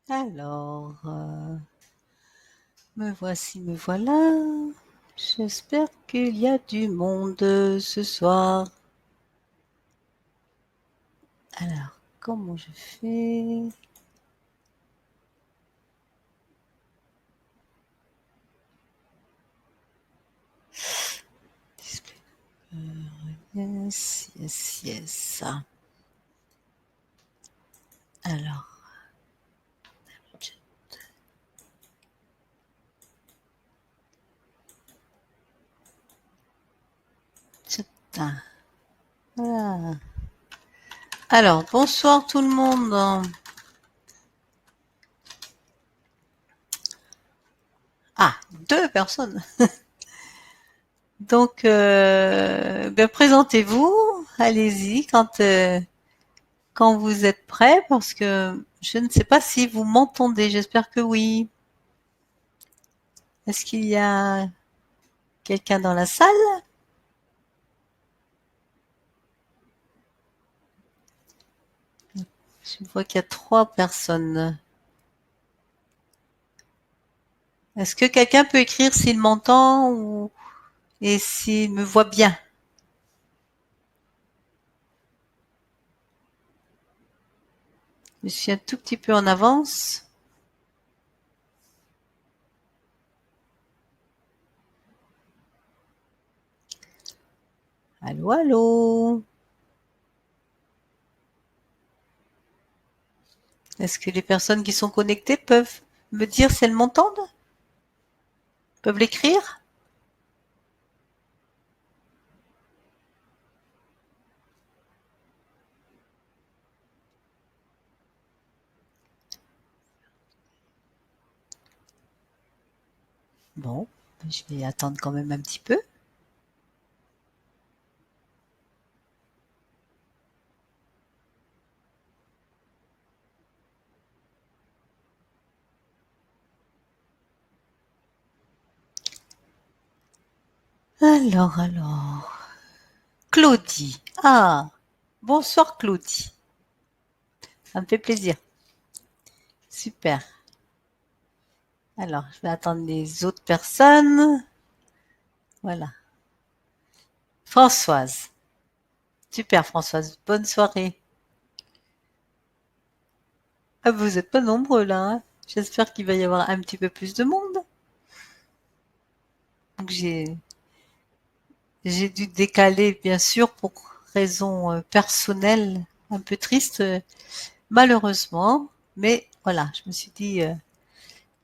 Alors, me voici, me voilà. J'espère qu'il y a du monde ce soir. Alors, comment je fais? Display. Yes, yes, yes. Alors, tchata. Voilà. Alors, bonsoir tout le monde. Ah, 2 personnes. Donc, ben, présentez-vous. Allez-y quand vous êtes prêts, parce que je ne sais pas si vous m'entendez. J'espère que oui. Est-ce qu'il y a quelqu'un dans la salle? Je vois qu'il y a 3 personnes. Est-ce que quelqu'un peut écrire s'il m'entend et s'il me voit bien? Je suis un tout petit peu en avance. Allô, allô? Est-ce que les personnes qui sont connectées peuvent me dire si elles m'entendent? Peuvent l'écrire? Bon, je vais attendre quand même un petit peu. Alors. Claudie. Ah, bonsoir Claudie. Ça me fait plaisir. Super. Alors, je vais attendre les autres personnes. Voilà. Françoise. Super Françoise. Bonne soirée. Ah, vous n'êtes pas nombreux là, hein. J'espère qu'il va y avoir un petit peu plus de monde. Donc j'ai dû décaler bien sûr pour raison personnelle, un peu triste malheureusement, mais voilà, je me suis dit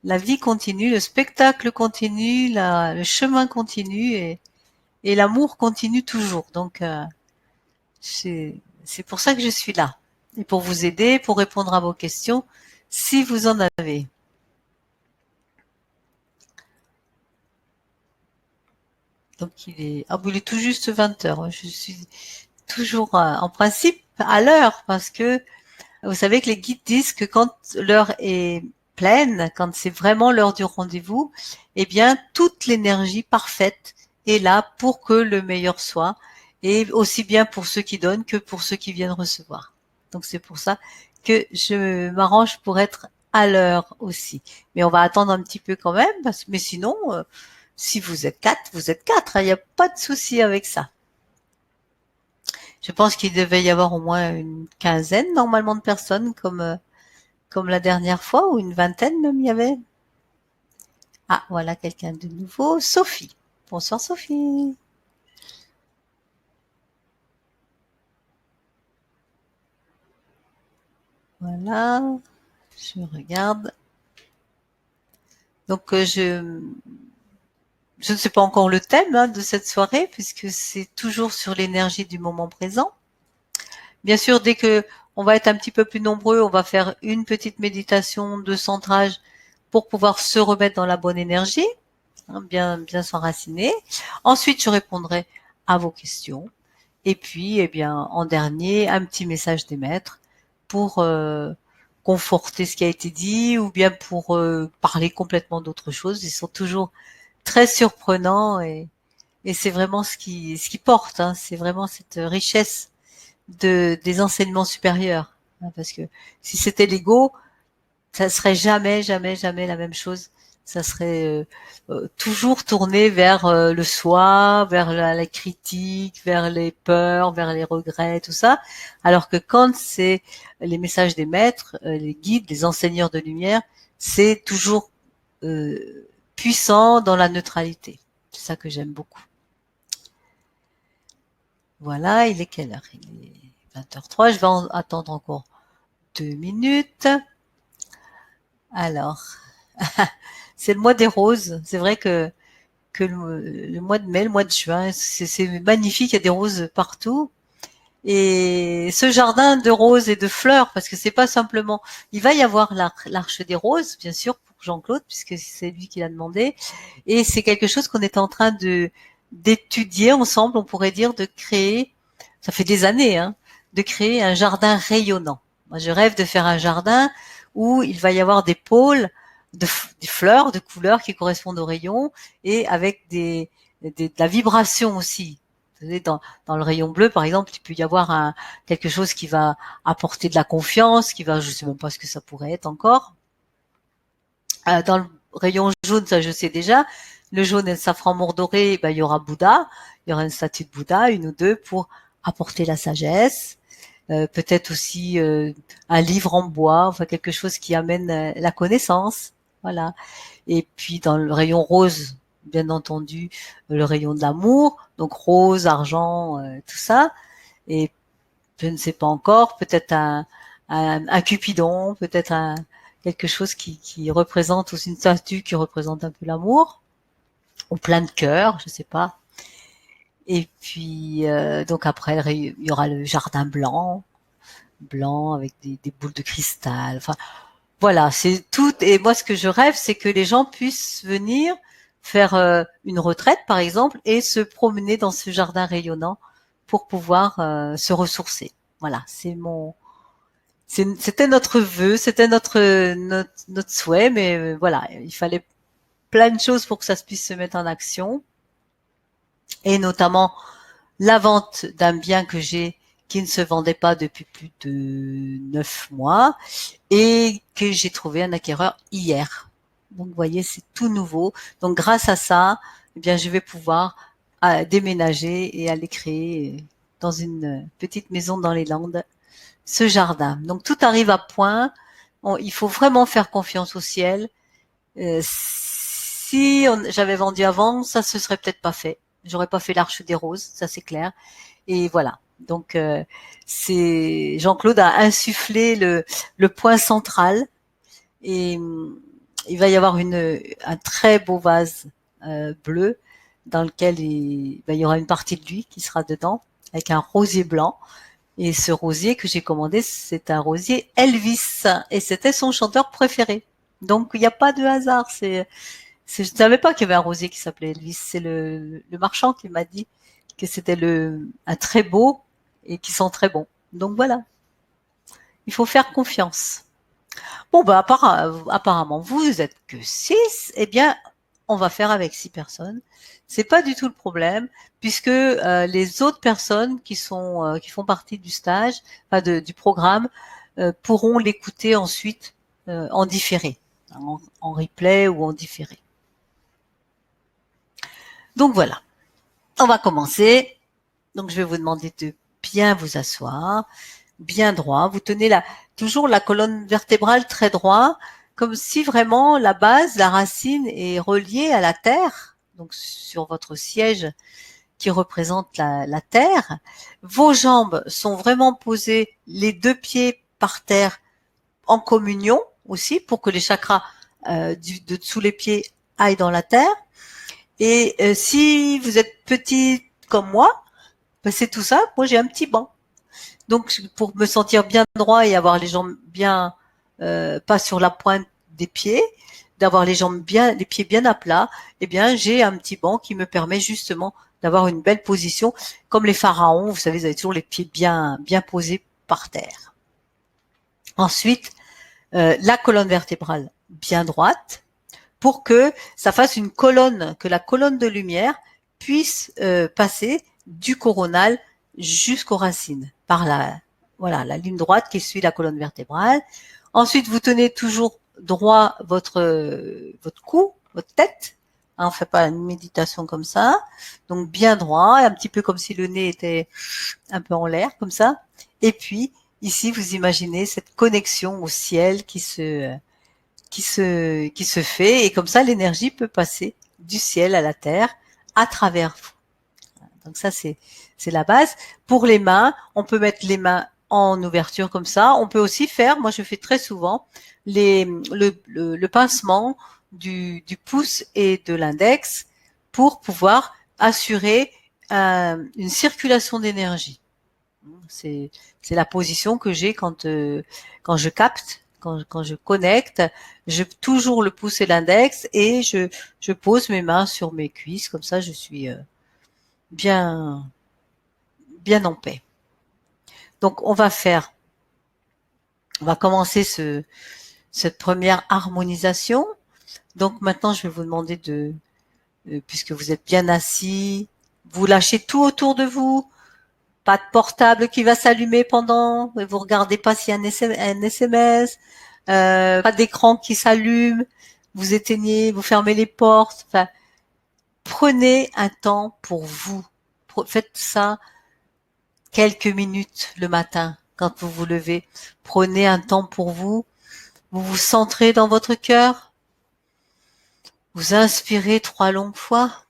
la vie continue, le spectacle continue, le chemin continue et l'amour continue toujours. Donc c'est pour ça que je suis là et pour vous aider, pour répondre à vos questions si vous en avez. Donc il est tout juste 20 heures. Je suis toujours en principe à l'heure parce que vous savez que les guides disent que quand l'heure est pleine, quand c'est vraiment l'heure du rendez-vous, eh bien toute l'énergie parfaite est là pour que le meilleur soit, et aussi bien pour ceux qui donnent que pour ceux qui viennent recevoir. Donc c'est pour ça que je m'arrange pour être à l'heure aussi. Mais on va attendre un petit peu quand même, mais sinon, si vous êtes 4, vous êtes 4, hein, il n'y a pas de souci avec ça. Je pense qu'il devait y avoir au moins une quinzaine normalement de personnes comme la dernière fois, ou une vingtaine même il y avait. Ah, voilà quelqu'un de nouveau. Sophie. Bonsoir Sophie. Voilà. Je regarde. Donc je ne sais pas encore le thème de cette soirée puisque c'est toujours sur l'énergie du moment présent. Bien sûr, dès que on va être un petit peu plus nombreux, on va faire une petite méditation de centrage pour pouvoir se remettre dans la bonne énergie, bien s'enraciner. Ensuite, je répondrai à vos questions. Et puis, eh bien, en dernier, un petit message des maîtres pour conforter ce qui a été dit ou bien pour parler complètement d'autre chose. Ils sont toujours très surprenants et c'est vraiment ce qui porte. Hein, c'est vraiment cette richesse des enseignements supérieurs. Hein, parce que si c'était l'ego, ça serait jamais, jamais, jamais la même chose. Ça serait toujours tourné vers le soi, vers la critique, vers les peurs, vers les regrets, tout ça. Alors que quand c'est les messages des maîtres, les guides, les enseigneurs de lumière, c'est toujours puissant dans la neutralité. C'est ça que j'aime beaucoup. Voilà, il est quelle heure? Il est 20h03. Je vais attendre encore 2 minutes. Alors, c'est le mois des roses. C'est vrai que le mois de mai, le mois de juin, c'est magnifique. Il y a des roses partout. Et ce jardin de roses et de fleurs, parce que c'est pas simplement, il va y avoir l'arche des roses, bien sûr, pour Jean-Claude, puisque c'est lui qui l'a demandé. Et c'est quelque chose qu'on est en train d'étudier ensemble, on pourrait dire, de créer, ça fait des années, hein, de créer un jardin rayonnant. Moi, je rêve de faire un jardin où il va y avoir des pôles des fleurs, de couleurs qui correspondent aux rayons et avec de la vibration aussi. Vous savez, dans le rayon bleu, par exemple, il peut y avoir quelque chose qui va apporter de la confiance, qui va, je sais même pas ce que ça pourrait être encore. Dans le rayon jaune, ça je sais déjà. Le jaune et le safran mordoré, ben, il y aura Bouddha, il y aura une statue de Bouddha, une ou deux, pour apporter la sagesse. Peut-être aussi un livre en bois, enfin quelque chose qui amène la connaissance. Voilà. Et puis dans le rayon rose, bien entendu, le rayon de l'amour, donc rose, argent, tout ça. Et je ne sais pas encore, peut-être un Cupidon, peut-être quelque chose qui représente aussi une statue qui représente un peu l'amour, ou plein de cœurs, je sais pas. Et puis donc après il y aura le jardin blanc avec des boules de cristal. Enfin voilà, c'est tout. Et moi, ce que je rêve, c'est que les gens puissent venir faire une retraite, par exemple, et se promener dans ce jardin rayonnant pour pouvoir se ressourcer. Voilà, c'était notre vœu, c'était notre souhait, mais voilà, il fallait plein de choses pour que ça puisse se mettre en action, et notamment la vente d'un bien que j'ai qui ne se vendait pas depuis plus de 9 mois et que j'ai trouvé un acquéreur hier. Donc, vous voyez, c'est tout nouveau. Donc, grâce à ça, eh bien, je vais pouvoir déménager et aller créer dans une petite maison dans les Landes ce jardin. Donc, tout arrive à point. Il faut vraiment faire confiance au ciel. Si j'avais vendu avant, ça se serait peut-être pas fait. J'aurais pas fait l'Arche des Roses, ça c'est clair. Et voilà. Donc c'est Jean-Claude a insufflé le point central et il va y avoir un très beau vase bleu dans lequel il y aura une partie de lui qui sera dedans avec un rosier blanc. Et ce rosier que j'ai commandé, c'est un rosier Elvis et c'était son chanteur préféré. Donc il n'y a pas de hasard. Je ne savais pas qu'il y avait un rosier qui s'appelait Elvis. C'est le marchand qui m'a dit que c'était un très beau et qui sent très bon. Donc voilà, il faut faire confiance. Bon, bah apparemment, vous êtes que 6. Eh bien, on va faire avec 6 personnes. C'est pas du tout le problème, puisque les autres personnes qui font partie du stage, enfin du programme, pourront l'écouter ensuite en différé, en replay ou en différé. Donc voilà, on va commencer. Donc je vais vous demander de bien vous asseoir, bien droit. Vous tenez toujours la colonne vertébrale très droit, comme si vraiment la base, la racine est reliée à la terre, donc sur votre siège qui représente la terre. Vos jambes sont vraiment posées, les 2 pieds par terre en communion aussi, pour que les chakras de dessous les pieds aillent dans la terre. Et si vous êtes petit comme moi, ben c'est tout ça. Moi, j'ai un petit banc. Donc, pour me sentir bien droit et avoir les jambes bien, pas sur la pointe des pieds, d'avoir les pieds bien à plat, eh bien, j'ai un petit banc qui me permet justement d'avoir une belle position, comme les pharaons. Vous savez, ils avaient toujours les pieds bien, bien posés par terre. Ensuite, la colonne vertébrale bien droite, pour que ça fasse une colonne, que la colonne de lumière puisse passer du coronal jusqu'aux racines, par la ligne droite qui suit la colonne vertébrale. Ensuite, vous tenez toujours droit votre cou, votre tête. Hein, on fait pas une méditation comme ça. Donc bien droit, un petit peu comme si le nez était un peu en l'air, comme ça. Et puis, ici, vous imaginez cette connexion au ciel qui se fait. Et comme ça, l'énergie peut passer du ciel à la terre à travers vous. Donc ça, c'est la base. Pour les mains, on peut mettre les mains en ouverture comme ça. On peut aussi faire, moi je fais très souvent, le pincement du pouce et de l'index pour pouvoir assurer une circulation d'énergie. C'est la position que j'ai quand je capte, quand je connecte. Je toujours le pouce et l'index et je pose mes mains sur mes cuisses comme ça. Je suis bien bien en paix. Donc on va commencer cette première harmonisation. Donc maintenant, je vais vous demander puisque vous êtes bien assis, vous lâchez tout autour de vous. Pas de portable qui va s'allumer pendant, vous regardez pas s'il y a un SMS, pas d'écran qui s'allume, vous éteignez, vous fermez les portes. Enfin, prenez un temps pour vous. Faites ça quelques minutes le matin quand vous vous levez. Prenez un temps pour vous. Vous vous centrez dans votre cœur. Vous inspirez 3 longues fois.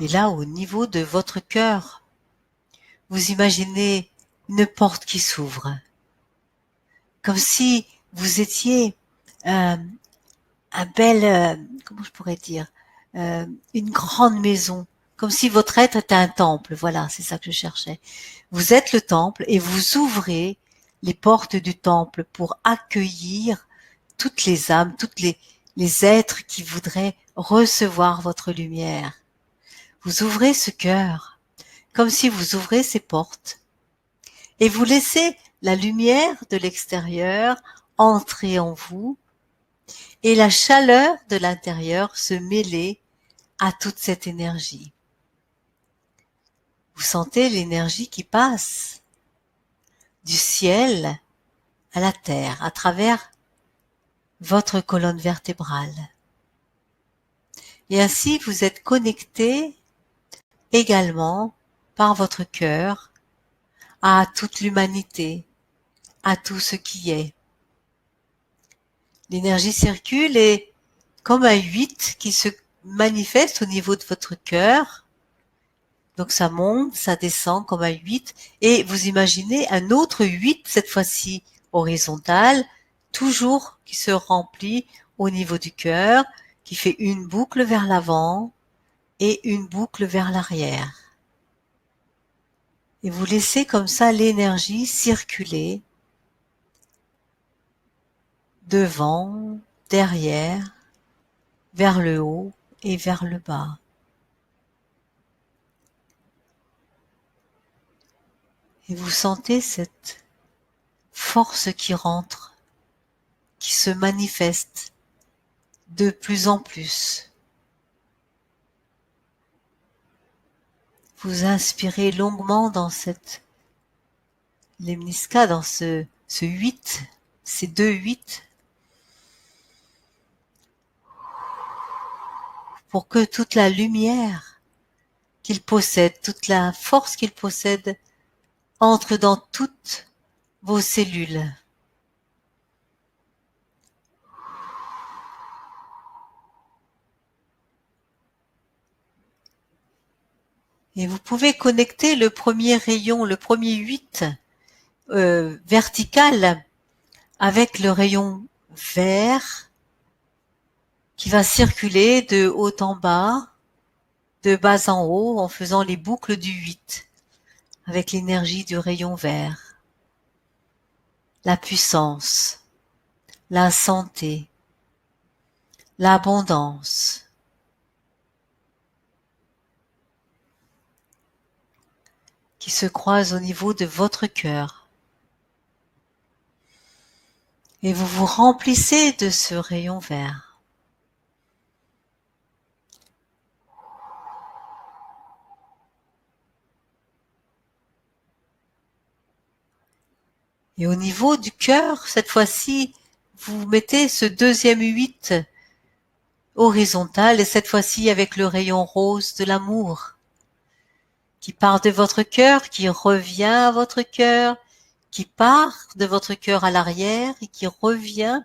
Et là, au niveau de votre cœur, vous imaginez une porte qui s'ouvre. Comme si vous étiez un bel, comment je pourrais dire, une grande maison, comme si votre être était un temple. Voilà, c'est ça que je cherchais. Vous êtes le temple et vous ouvrez les portes du temple pour accueillir toutes les âmes, les êtres qui voudraient recevoir votre lumière. Vous ouvrez ce cœur, comme si vous ouvrez ces portes, et vous laissez la lumière de l'extérieur entrer en vous et la chaleur de l'intérieur se mêler à toute cette énergie. Vous sentez l'énergie qui passe du ciel à la terre à travers votre colonne vertébrale. Et ainsi vous êtes connecté également par votre cœur à toute l'humanité, à tout ce qui est. L'énergie circule et comme un 8 qui se manifeste au niveau de votre cœur. Donc ça monte, ça descend comme un 8 et vous imaginez un autre 8, cette fois-ci horizontal, toujours qui se remplit au niveau du cœur, qui fait une boucle vers l'avant et une boucle vers l'arrière. Et vous laissez comme ça l'énergie circuler devant, derrière, vers le haut et vers le bas. Et vous sentez cette force qui rentre, qui se manifeste de plus en plus. Vous inspirez longuement dans cette lemnisca, dans ce 8, ces 2 8, pour que toute la lumière qu'il possède, toute la force qu'il possède, entre dans toutes vos cellules. Et vous pouvez connecter le premier rayon, le premier 8 vertical avec le rayon vert qui va circuler de haut en bas, de bas en haut, en faisant les boucles du 8 avec l'énergie du rayon vert. La puissance, la santé, l'abondance. Qui qui se croisent au niveau de votre cœur. Et vous vous remplissez de ce rayon vert. Et au niveau du cœur, cette fois-ci, vous mettez ce deuxième 8 horizontal et cette fois-ci avec le rayon rose de l'amour qui part de votre cœur, qui revient à votre cœur, qui part de votre cœur à l'arrière et qui revient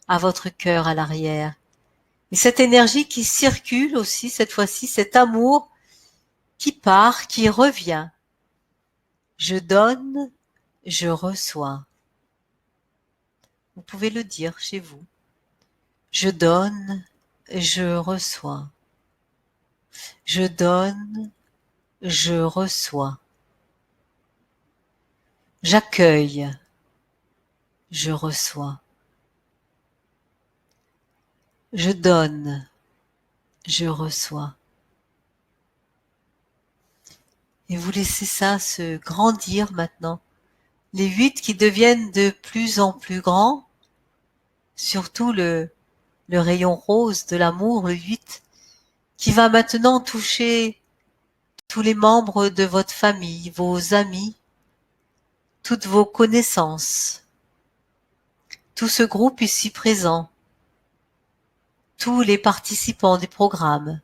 à votre cœur à l'arrière. Et cette énergie qui circule aussi, cette fois-ci, cet amour qui part, qui revient. Je donne, je reçois. Vous pouvez le dire chez vous. Je donne, je reçois. Je donne, je reçois. J'accueille, je reçois. Je donne, je reçois. Et vous laissez ça se grandir maintenant. Les 8 qui deviennent de plus en plus grands, surtout le rayon rose de l'amour, le 8, qui va maintenant toucher tous les membres de votre famille, vos amis, toutes vos connaissances, tout ce groupe ici présent, tous les participants du programme.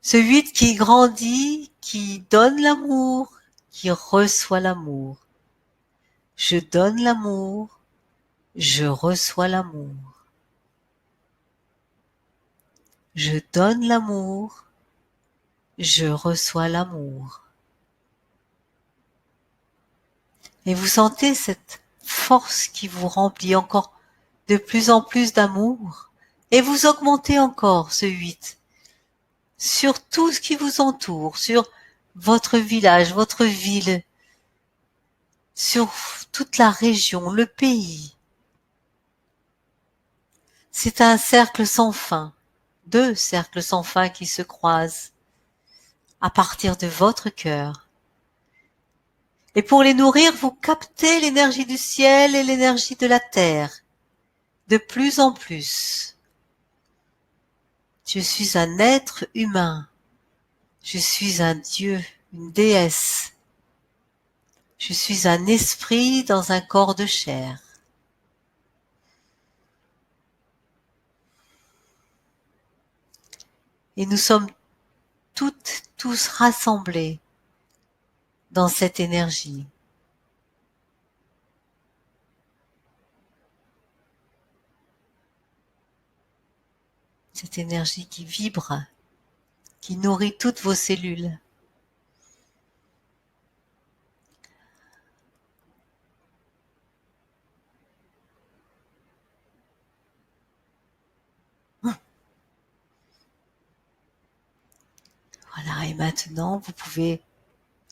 Ce 8 qui grandit, qui donne l'amour, qui reçoit l'amour. Je donne l'amour, je reçois l'amour. Je donne l'amour, je reçois l'amour. Et vous sentez cette force qui vous remplit encore de plus en plus d'amour. Et vous augmentez encore ce 8 sur tout ce qui vous entoure, sur votre village, votre ville, sur toute la région, le pays. C'est un cercle sans fin, 2 cercles sans fin qui se croisent à partir de votre cœur. Et pour les nourrir, vous captez l'énergie du ciel et l'énergie de la terre, de plus en plus. Je suis un être humain. Je suis un dieu, une déesse. Je suis un esprit dans un corps de chair. Et nous sommes toutes, tous rassemblés dans cette énergie. Cette énergie qui vibre, qui nourrit toutes vos cellules. Voilà, et maintenant, vous pouvez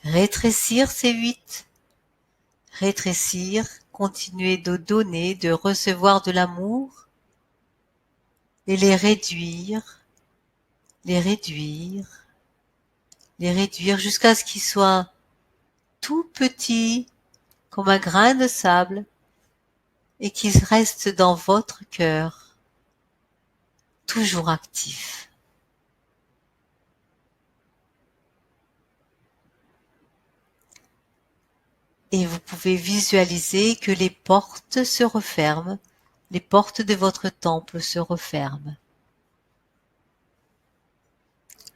rétrécir ces 8, rétrécir, continuer de donner, de recevoir de l'amour, et les réduire, les réduire, les réduire jusqu'à ce qu'ils soient tout petits, comme un grain de sable, et qu'ils restent dans votre cœur, toujours actifs. Et vous pouvez visualiser que les portes se referment, les portes de votre temple se referment.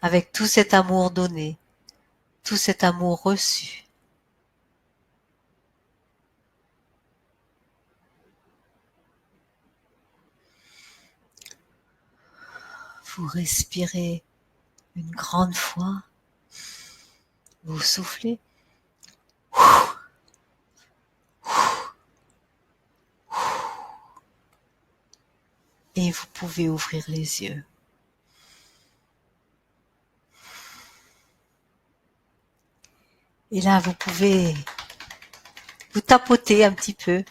Avec tout cet amour donné, tout cet amour reçu. Vous respirez une grande fois, vous soufflez. Et vous pouvez ouvrir les yeux. Et là, vous pouvez vous tapoter un petit peu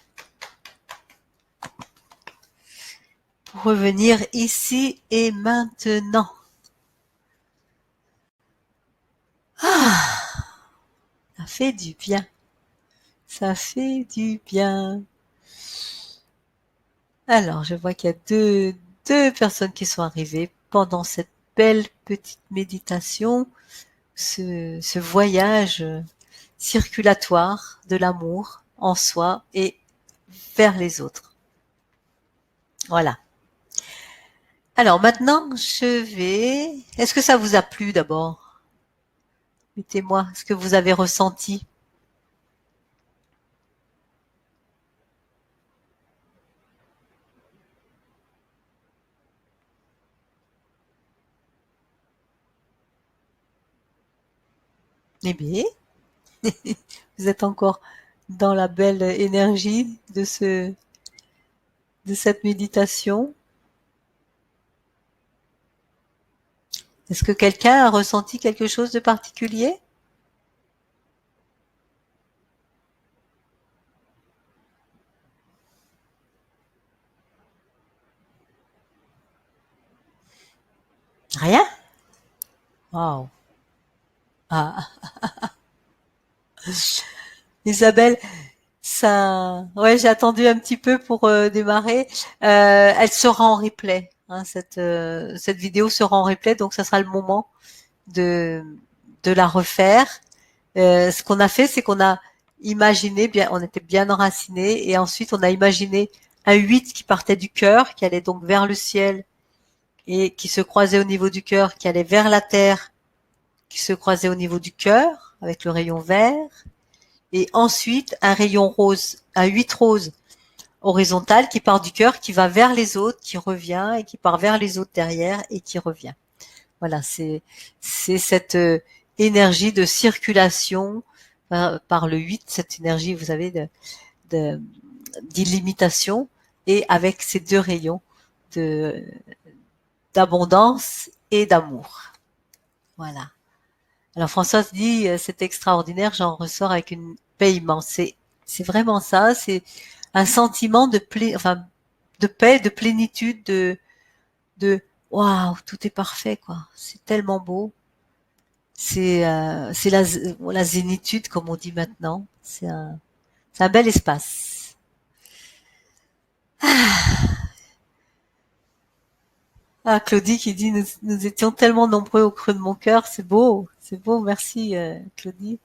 pour revenir ici et maintenant. Ça fait du bien. Ça fait du bien. Alors, je vois qu'il y a deux personnes qui sont arrivées pendant cette belle petite méditation, ce voyage circulatoire de l'amour en soi et vers les autres. Voilà. Alors maintenant, Est-ce que ça vous a plu d'abord? Mettez-moi ce que vous avez ressenti. Eh bien, vous êtes encore dans la belle énergie de cette méditation. Est-ce que quelqu'un a ressenti quelque chose de particulier? Rien? Wow. Ah, Isabelle, ça, ouais, j'ai attendu un petit peu pour démarrer. Elle sera en replay. Hein, cette vidéo sera en replay, donc ça sera le moment de de la refaire. Ce qu'on a fait, c'est qu'on a imaginé bien, on était bien enraciné, et ensuite on a imaginé un 8 qui partait du cœur, qui allait donc vers le ciel et qui se croisait au niveau du cœur, qui allait vers la terre, qui se croisait au niveau du cœur avec le rayon vert, et ensuite un rayon rose, un 8 rose horizontal qui part du cœur, qui va vers les autres, qui revient et qui part vers les autres derrière et qui revient. Voilà, c'est cette énergie de circulation par le 8, cette énergie, vous savez, de d'illimitation, et avec ces deux rayons de d'abondance et d'amour. Voilà. Alors Françoise dit c'est extraordinaire, j'en ressors avec une paix immense. C'est vraiment ça, c'est un sentiment enfin de paix, de plénitude, de waouh, tout est parfait quoi. C'est tellement beau. C'est la zénitude comme on dit maintenant. C'est un bel espace. Ah, Claudie qui dit nous étions tellement nombreux au creux de mon cœur, c'est beau, merci Claudie.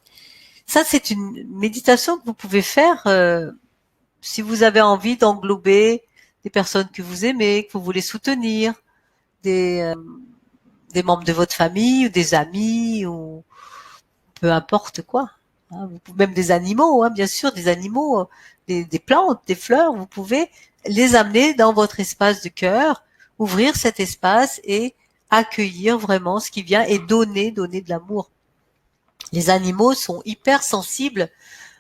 Ça c'est une méditation que vous pouvez faire si vous avez envie d'englober des personnes que vous aimez, que vous voulez soutenir, des euh, des membres de votre famille ou des amis ou peu importe quoi. Hein, même des animaux, hein, bien sûr, des animaux, des plantes, des fleurs, vous pouvez les amener dans votre espace de cœur, ouvrir cet espace et accueillir vraiment ce qui vient et donner de l'amour. Les animaux sont hyper sensibles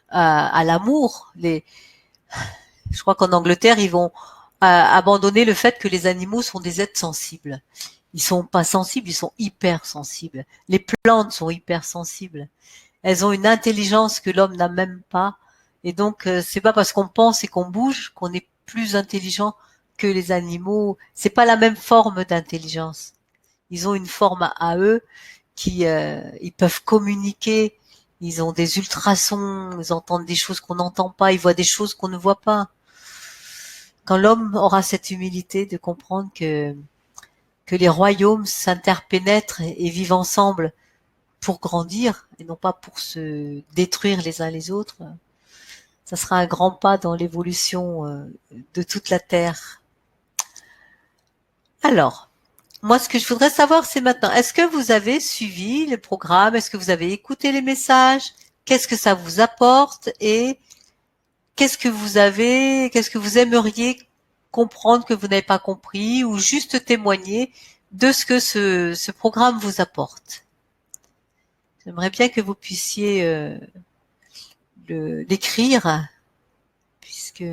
à l'amour. Je crois qu'en Angleterre, ils vont abandonner le fait que les animaux sont des êtres sensibles. Ils sont pas sensibles, ils sont hyper sensibles. Les plantes sont hyper sensibles. Elles ont une intelligence que l'homme n'a même pas. Et donc, c'est pas parce qu'on pense et qu'on bouge qu'on est plus intelligent que les animaux. C'est pas la même forme d'intelligence. Ils ont une forme à eux ils peuvent communiquer. Ils ont des ultrasons. Ils entendent des choses qu'on n'entend pas. Ils voient des choses qu'on ne voit pas. Quand l'homme aura cette humilité de comprendre que les royaumes s'interpénètrent et vivent ensemble pour grandir et non pas pour se détruire les uns les autres, ça sera un grand pas dans l'évolution de toute la Terre. Alors, moi, ce que je voudrais savoir, c'est maintenant, est-ce que vous avez suivi le programme? Est-ce que vous avez écouté les messages? Qu'est-ce que ça vous apporte? Et qu'est-ce que vous aimeriez comprendre que vous n'avez pas compris ou juste témoigner de ce que ce programme vous apporte? J'aimerais bien que vous puissiez l'écrire, puisque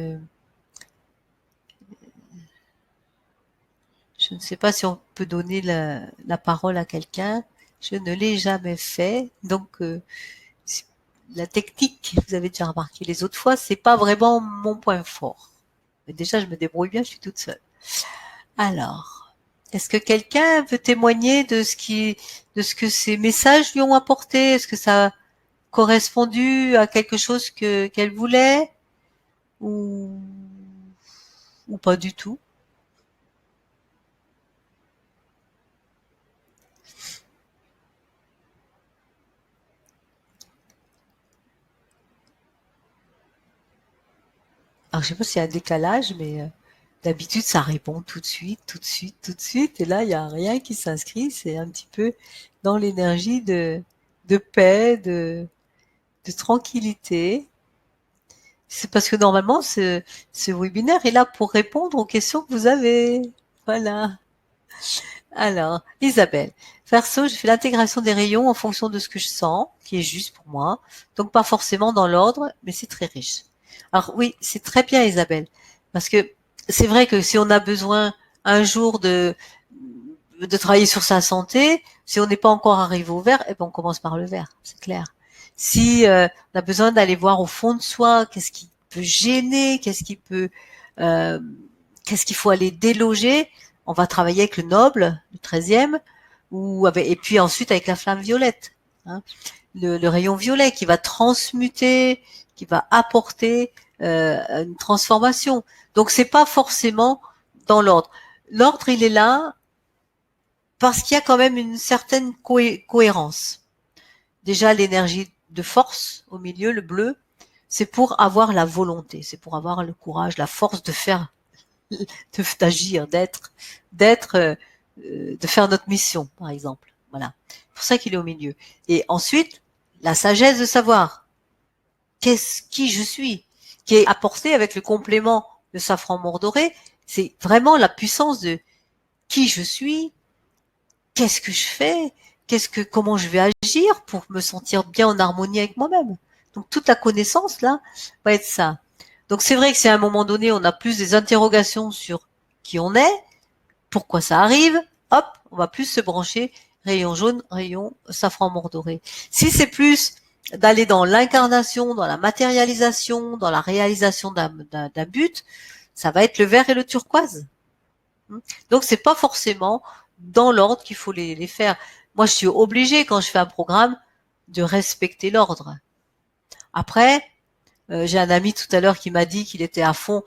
je ne sais pas si on peut donner la parole à quelqu'un. Je ne l'ai jamais fait. Donc, la technique, vous avez déjà remarqué les autres fois, c'est pas vraiment mon point fort. Mais déjà, je me débrouille bien, je suis toute seule. Alors, est-ce que quelqu'un veut témoigner de ce que ces messages lui ont apporté? Est-ce que ça correspondu à quelque chose qu'elle voulait ou, ou pas du tout? Alors, je sais pas s'il y a un décalage, mais d'habitude, ça répond tout de suite, tout de suite, tout de suite. Et là, il y a rien qui s'inscrit. C'est un petit peu dans l'énergie de paix, de tranquillité. C'est parce que normalement, ce webinaire est là pour répondre aux questions que vous avez. Voilà. Alors, Isabelle. Perso, je fais l'intégration des rayons en fonction de ce que je sens, qui est juste pour moi. Donc, pas forcément dans l'ordre, mais c'est très riche. Alors oui, c'est très bien, Isabelle. Parce que c'est vrai que si on a besoin un jour de travailler sur sa santé, si on n'est pas encore arrivé au vert, eh ben on commence par le vert, c'est clair. Si on a besoin d'aller voir au fond de soi, qu'est-ce qui peut gêner, euh, qu'est-ce qu'il faut aller déloger, on va travailler avec le noble, le 13e, et puis ensuite avec la flamme violette, hein, le rayon violet qui va transmuter, qui va apporter une transformation. Donc c'est pas forcément dans l'ordre. L'ordre il est là parce qu'il y a quand même une certaine cohérence. Déjà l'énergie de force au milieu, le bleu, c'est pour avoir la volonté, c'est pour avoir le courage, la force de faire, d'agir, de faire notre mission, par exemple. Voilà. C'est pour ça qu'il est au milieu. Et ensuite, la sagesse de savoir qui je suis, qui est apporté avec le complément de safran mordoré. C'est vraiment la puissance de qui je suis, qu'est-ce que je fais, comment je vais agir pour me sentir bien en harmonie avec moi-même. Donc toute la connaissance là va être ça. Donc c'est vrai que si à un moment donné on a plus des interrogations sur qui on est, pourquoi ça arrive, hop, on va plus se brancher rayon jaune, rayon safran mordoré. Si c'est plus d'aller dans l'incarnation, dans la matérialisation, dans la réalisation d'un but, ça va être le vert et le turquoise. Donc c'est pas forcément dans l'ordre qu'il faut les faire. Moi, je suis obligée quand je fais un programme de respecter l'ordre. Après, j'ai un ami tout à l'heure qui m'a dit qu'il était à fond,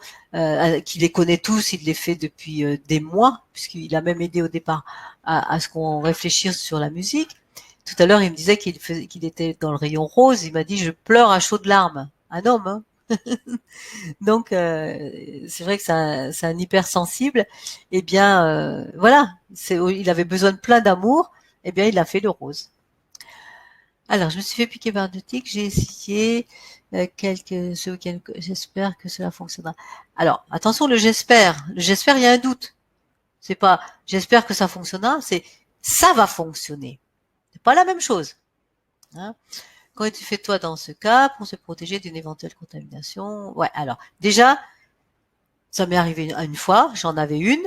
qu'il les connaît tous, il les fait depuis des mois, puisqu'il a même aidé au départ à ce qu'on réfléchisse sur la musique. Tout à l'heure, il me disait qu'il était dans le rayon rose. Il m'a dit, je pleure à chaudes larmes. Un homme, hein. Donc, c'est vrai que c'est un hypersensible. Eh bien, voilà, il avait besoin de plein d'amour. Eh bien, il a fait le rose. Alors, je me suis fait piquer par deux tiques. J'ai essayé ce week-end. J'espère que cela fonctionnera. Alors, attention, Le j'espère, il y a un doute. C'est pas j'espère que ça fonctionnera, c'est ça va fonctionner. C'est pas la même chose. Hein. Qu'en tu fais toi dans ce cas pour se protéger d'une éventuelle contamination? Ouais, alors déjà, ça m'est arrivé une fois, j'en avais une,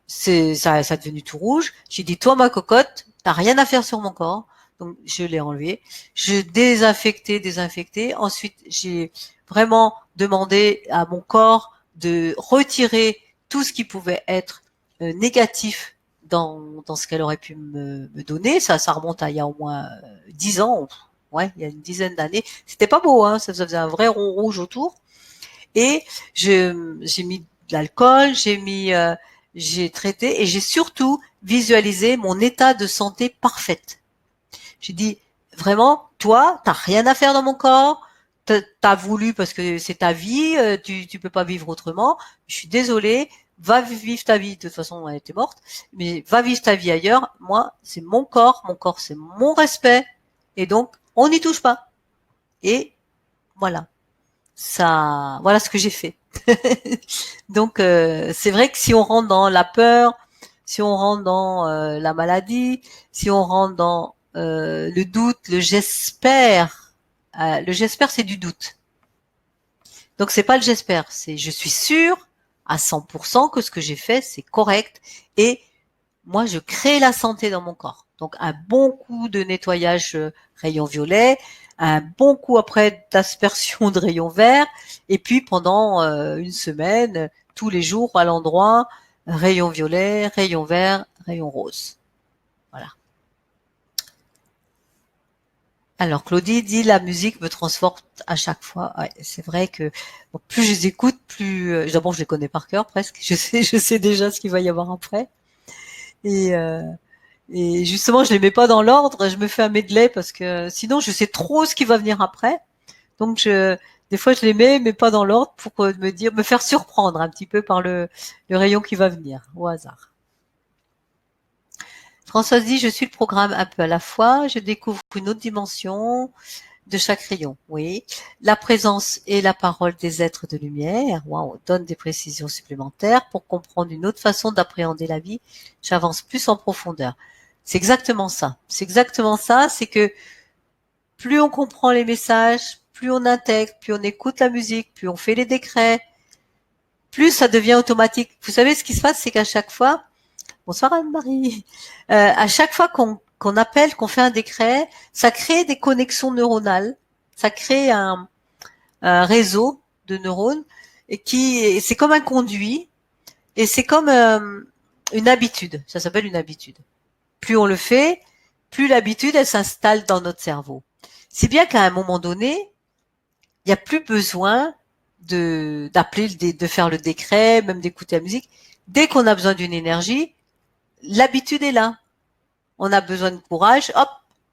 ça est devenu tout rouge. J'ai dit toi ma cocotte, t'as rien à faire sur mon corps, donc je l'ai enlevé. Je désinfecté. Ensuite, j'ai vraiment demandé à mon corps de retirer tout ce qui pouvait être négatif dans ce qu'elle aurait pu me donner. Ça remonte à il y a au moins 10 ans. Ouais, il y a une dizaine d'années. C'était pas beau, hein. Ça faisait un vrai rond rouge autour. Et j'ai mis de l'alcool, j'ai traité et j'ai surtout visualisé mon état de santé parfaite. J'ai dit vraiment, toi, t'as rien à faire dans mon corps. T'as voulu parce que c'est ta vie, tu peux pas vivre autrement. Je suis désolée, va vivre ta vie. De toute façon, elle était morte, mais va vivre ta vie ailleurs. Moi, c'est mon corps c'est mon respect, et donc on n'y touche pas. Et voilà, ça, voilà ce que j'ai fait. Donc c'est vrai que si on rentre dans la peur, si on rentre dans la maladie, si on rentre dans le doute, le j'espère c'est du doute. Donc c'est pas le j'espère, c'est je suis sûre à 100% que ce que j'ai fait c'est correct et moi je crée la santé dans mon corps. Donc un bon coup de nettoyage rayon violet, un bon coup après d'aspersion de rayon vert, et puis pendant une semaine, tous les jours à l'endroit, rayon violet, rayon vert, rayon rose. Voilà. Alors Claudie dit la musique me transporte à chaque fois. Ouais, c'est vrai que bon, plus je les écoute, plus d'abord je les connais par cœur presque. Je sais déjà ce qu'il va y avoir après. Et, euh, et justement, je les mets pas dans l'ordre. Je me fais un medley parce que sinon je sais trop ce qui va venir après. Donc des fois je les mets, mais pas dans l'ordre pour me faire surprendre un petit peu par le rayon qui va venir au hasard. Françoise dit, je suis le programme un peu à la fois, je découvre une autre dimension de chaque rayon. Oui. La présence et la parole des êtres de lumière, waouh, donnent des précisions supplémentaires pour comprendre une autre façon d'appréhender la vie. J'avance plus en profondeur. C'est exactement ça. C'est exactement ça. C'est que plus on comprend les messages, plus on intègre, plus on écoute la musique, plus on fait les décrets, plus ça devient automatique. Vous savez, ce qui se passe, c'est qu'à chaque fois, bonsoir Anne-Marie. À chaque fois qu'on appelle, qu'on fait un décret, ça crée des connexions neuronales, ça crée un réseau de neurones et c'est comme un conduit et c'est comme une habitude. Ça s'appelle une habitude. Plus on le fait, plus l'habitude elle s'installe dans notre cerveau. C'est bien qu'à un moment donné, il n'y a plus besoin d'appeler, de faire le décret, même d'écouter la musique. Dès qu'on a besoin d'une énergie, l'habitude est là. On a besoin de courage, hop,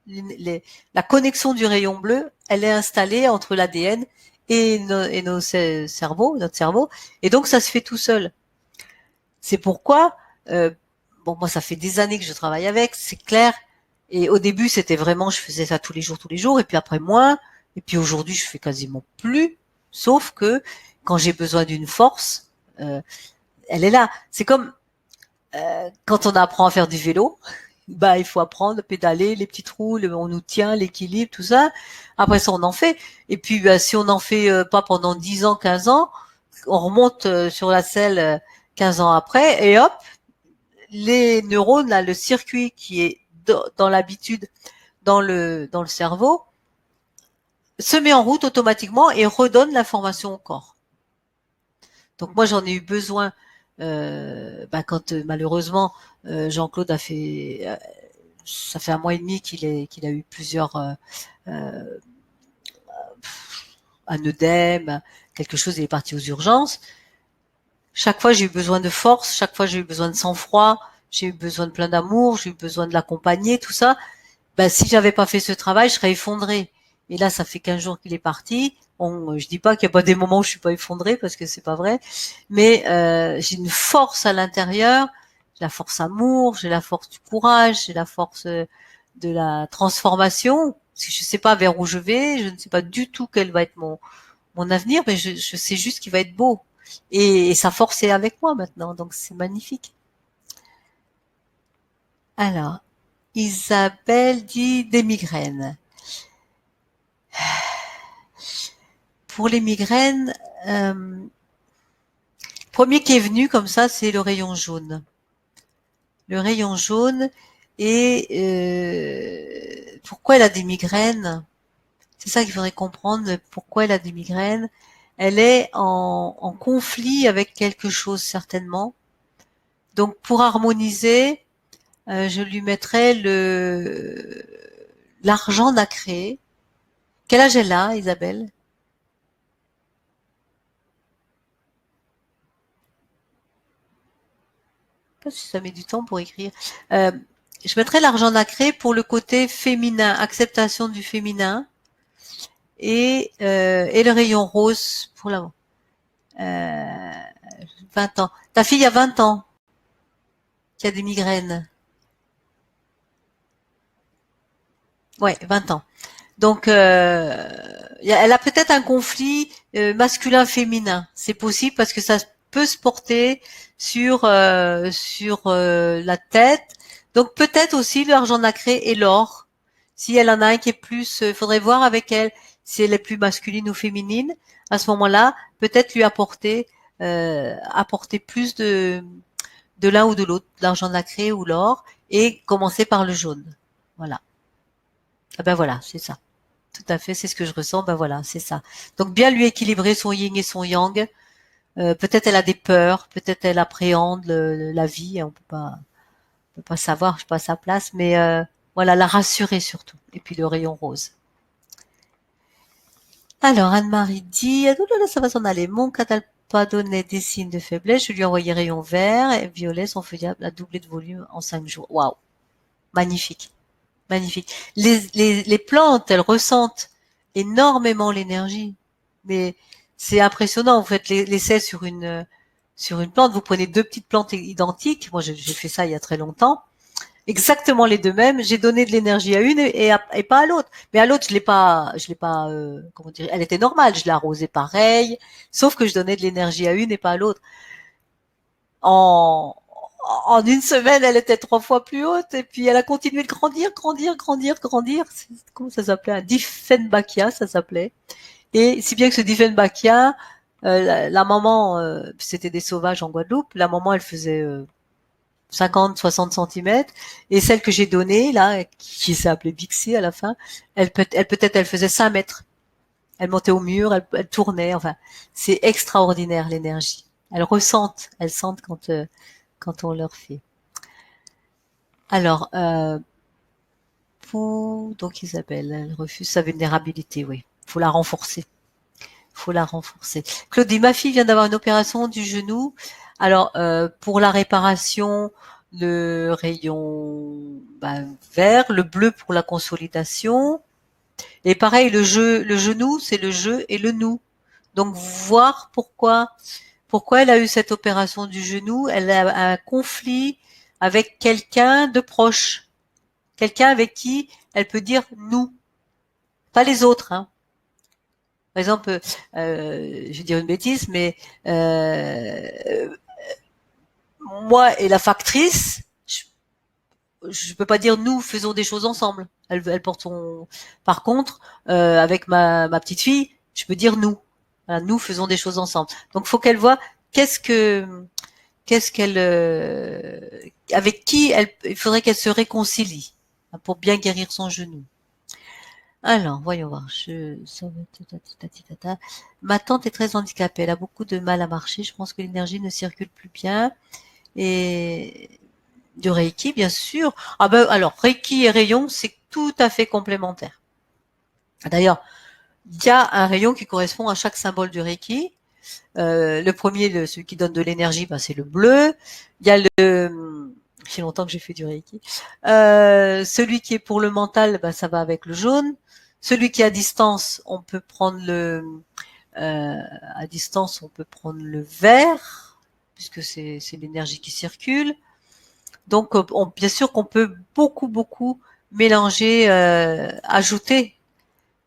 la connexion du rayon bleu, elle est installée entre l'ADN et nos cerveaux, notre cerveau, et donc ça se fait tout seul. C'est pourquoi, bon, moi ça fait des années que je travaille avec, c'est clair. Et au début, c'était vraiment, je faisais ça tous les jours, et puis après moins, et puis aujourd'hui, je fais quasiment plus, sauf que quand j'ai besoin d'une force, elle est là. C'est comme quand on apprend à faire du vélo, bah il faut apprendre à pédaler, les petites roues, on nous tient, l'équilibre, tout ça. Après ça, on en fait. Et puis bah, si on n'en fait pas pendant 10 ans, 15 ans, on remonte sur la selle 15 ans après, et hop, les neurones, là, le circuit qui est dans l'habitude, dans le cerveau, se met en route automatiquement et redonne l'information au corps. Donc moi j'en ai eu besoin quand malheureusement Jean-Claude a fait ça fait un mois et demi qu'il a eu plusieurs euh, un œdème, quelque chose, il est parti aux urgences. Chaque fois j'ai eu besoin de force, chaque fois j'ai eu besoin de sang-froid, j'ai eu besoin de plein d'amour, j'ai eu besoin de l'accompagner, tout ça. Ben, si j'avais pas fait ce travail, je serais effondrée. Et là, ça fait 15 jours qu'il est parti. Bon, je dis pas qu'il y a pas des moments où je suis pas effondrée parce que c'est pas vrai, mais j'ai une force à l'intérieur, j'ai la force amour, j'ai la force du courage, j'ai la force de la transformation. Parce que je sais pas vers où je vais, je ne sais pas du tout quel va être mon avenir, mais je sais juste qu'il va être beau. Et sa force est avec moi maintenant, donc c'est magnifique. Alors, Isabelle dit des migraines. Pour les migraines, premier qui est venu comme ça, c'est le rayon jaune. Le rayon jaune et pourquoi elle a des migraines? C'est ça qu'il faudrait comprendre. Pourquoi elle a des migraines? Elle est en conflit avec quelque chose certainement. Donc pour harmoniser, je lui mettrais l'argent nacré. Quel âge elle a, Isabelle? Je sais pas si ça met du temps pour écrire. Euh, je mettrais l'argent nacré pour le côté féminin, acceptation du féminin, et le rayon rose pour la 20 ans. Ta fille a 20 ans qui a des migraines. Ouais, 20 ans. Donc, elle a peut-être un conflit masculin-féminin. C'est possible parce que ça peut se porter sur la tête. Donc, peut-être aussi l'argent nacré et l'or. Si elle en a un qui est plus, il faudrait voir avec elle si elle est plus masculine ou féminine. À ce moment-là, peut-être lui apporter plus de l'un ou de l'autre, l'argent nacré ou l'or, et commencer par le jaune. Voilà. Ah ben voilà, c'est ça. Tout à fait, c'est ce que je ressens. Ben voilà, c'est ça. Donc bien lui équilibrer son yin et son yang. Peut-être elle a des peurs, peut-être elle appréhende la vie. On peut pas savoir, je suis pas à sa place, mais voilà, la rassurer surtout. Et puis le rayon rose. Alors, Anne-Marie dit, ah, là, ça va s'en aller. Mon catalpa donnait des signes de faiblesse. Je lui ai envoyé rayon vert et violet. Son feuillage a doublé de volume en 5 jours. Waouh. Magnifique. Magnifique. Les plantes, elles ressentent énormément l'énergie. Mais c'est impressionnant. Vous faites l'essai sur une plante. Vous prenez deux petites plantes identiques. Moi, j'ai fait ça il y a très longtemps. Exactement les deux mêmes. J'ai donné de l'énergie à une et pas à l'autre. Mais à l'autre, je l'ai pas, comment dire, elle était normale. Je l'ai arrosée pareil, sauf que je donnais de l'énergie à une et pas à l'autre. En, en une semaine, elle était 3 fois plus haute et puis elle a continué de grandir, grandir, grandir, grandir. Comment ça s'appelait? Un Dieffenbachia, ça s'appelait. Et si bien que ce Dieffenbachia, la maman, c'était des sauvages en Guadeloupe. La maman, elle faisait 50, 60 centimètres. Et celle que j'ai donnée, là, qui s'est appelée Bixi à la fin, peut-être, elle faisait 5 mètres. Elle montait au mur, elle tournait. Enfin, c'est extraordinaire l'énergie. Elles sentent quand on leur fait. Alors, donc Isabelle, elle refuse sa vulnérabilité, oui. Faut la renforcer. Faut la renforcer. Claudie, ma fille vient d'avoir une opération du genou. Alors, pour la réparation, le rayon vert, le bleu pour la consolidation. Et pareil, le genou, c'est le je et le nous. Donc, voir pourquoi elle a eu cette opération du genou. Elle a un conflit avec quelqu'un de proche. Quelqu'un avec qui elle peut dire nous. Pas les autres, hein. Par exemple, je vais dire une bêtise, mais moi et la factrice, je peux pas dire nous faisons des choses ensemble. Elle porte son. Par contre, avec ma petite fille, je peux dire nous. Voilà, nous faisons des choses ensemble. Donc, faut qu'elle voit qu'est-ce qu'elle, avec qui il faudrait qu'elle se réconcilie pour bien guérir son genou. Alors, voyons voir. Ma tante est très handicapée. Elle a beaucoup de mal à marcher. Je pense que l'énergie ne circule plus bien. Et du Reiki, bien sûr. Ah ben, alors, Reiki et rayon, c'est tout à fait complémentaire. D'ailleurs, il y a un rayon qui correspond à chaque symbole du Reiki. Le premier, celui qui donne de l'énergie, c'est le bleu. Il y a le, j'ai longtemps que j'ai fait du Reiki. Celui qui est pour le mental, ça va avec le jaune. Celui qui est à distance, on peut prendre à distance, on peut prendre le vert, puisque c'est l'énergie qui circule. Donc, bien sûr qu'on peut beaucoup mélanger, ajouter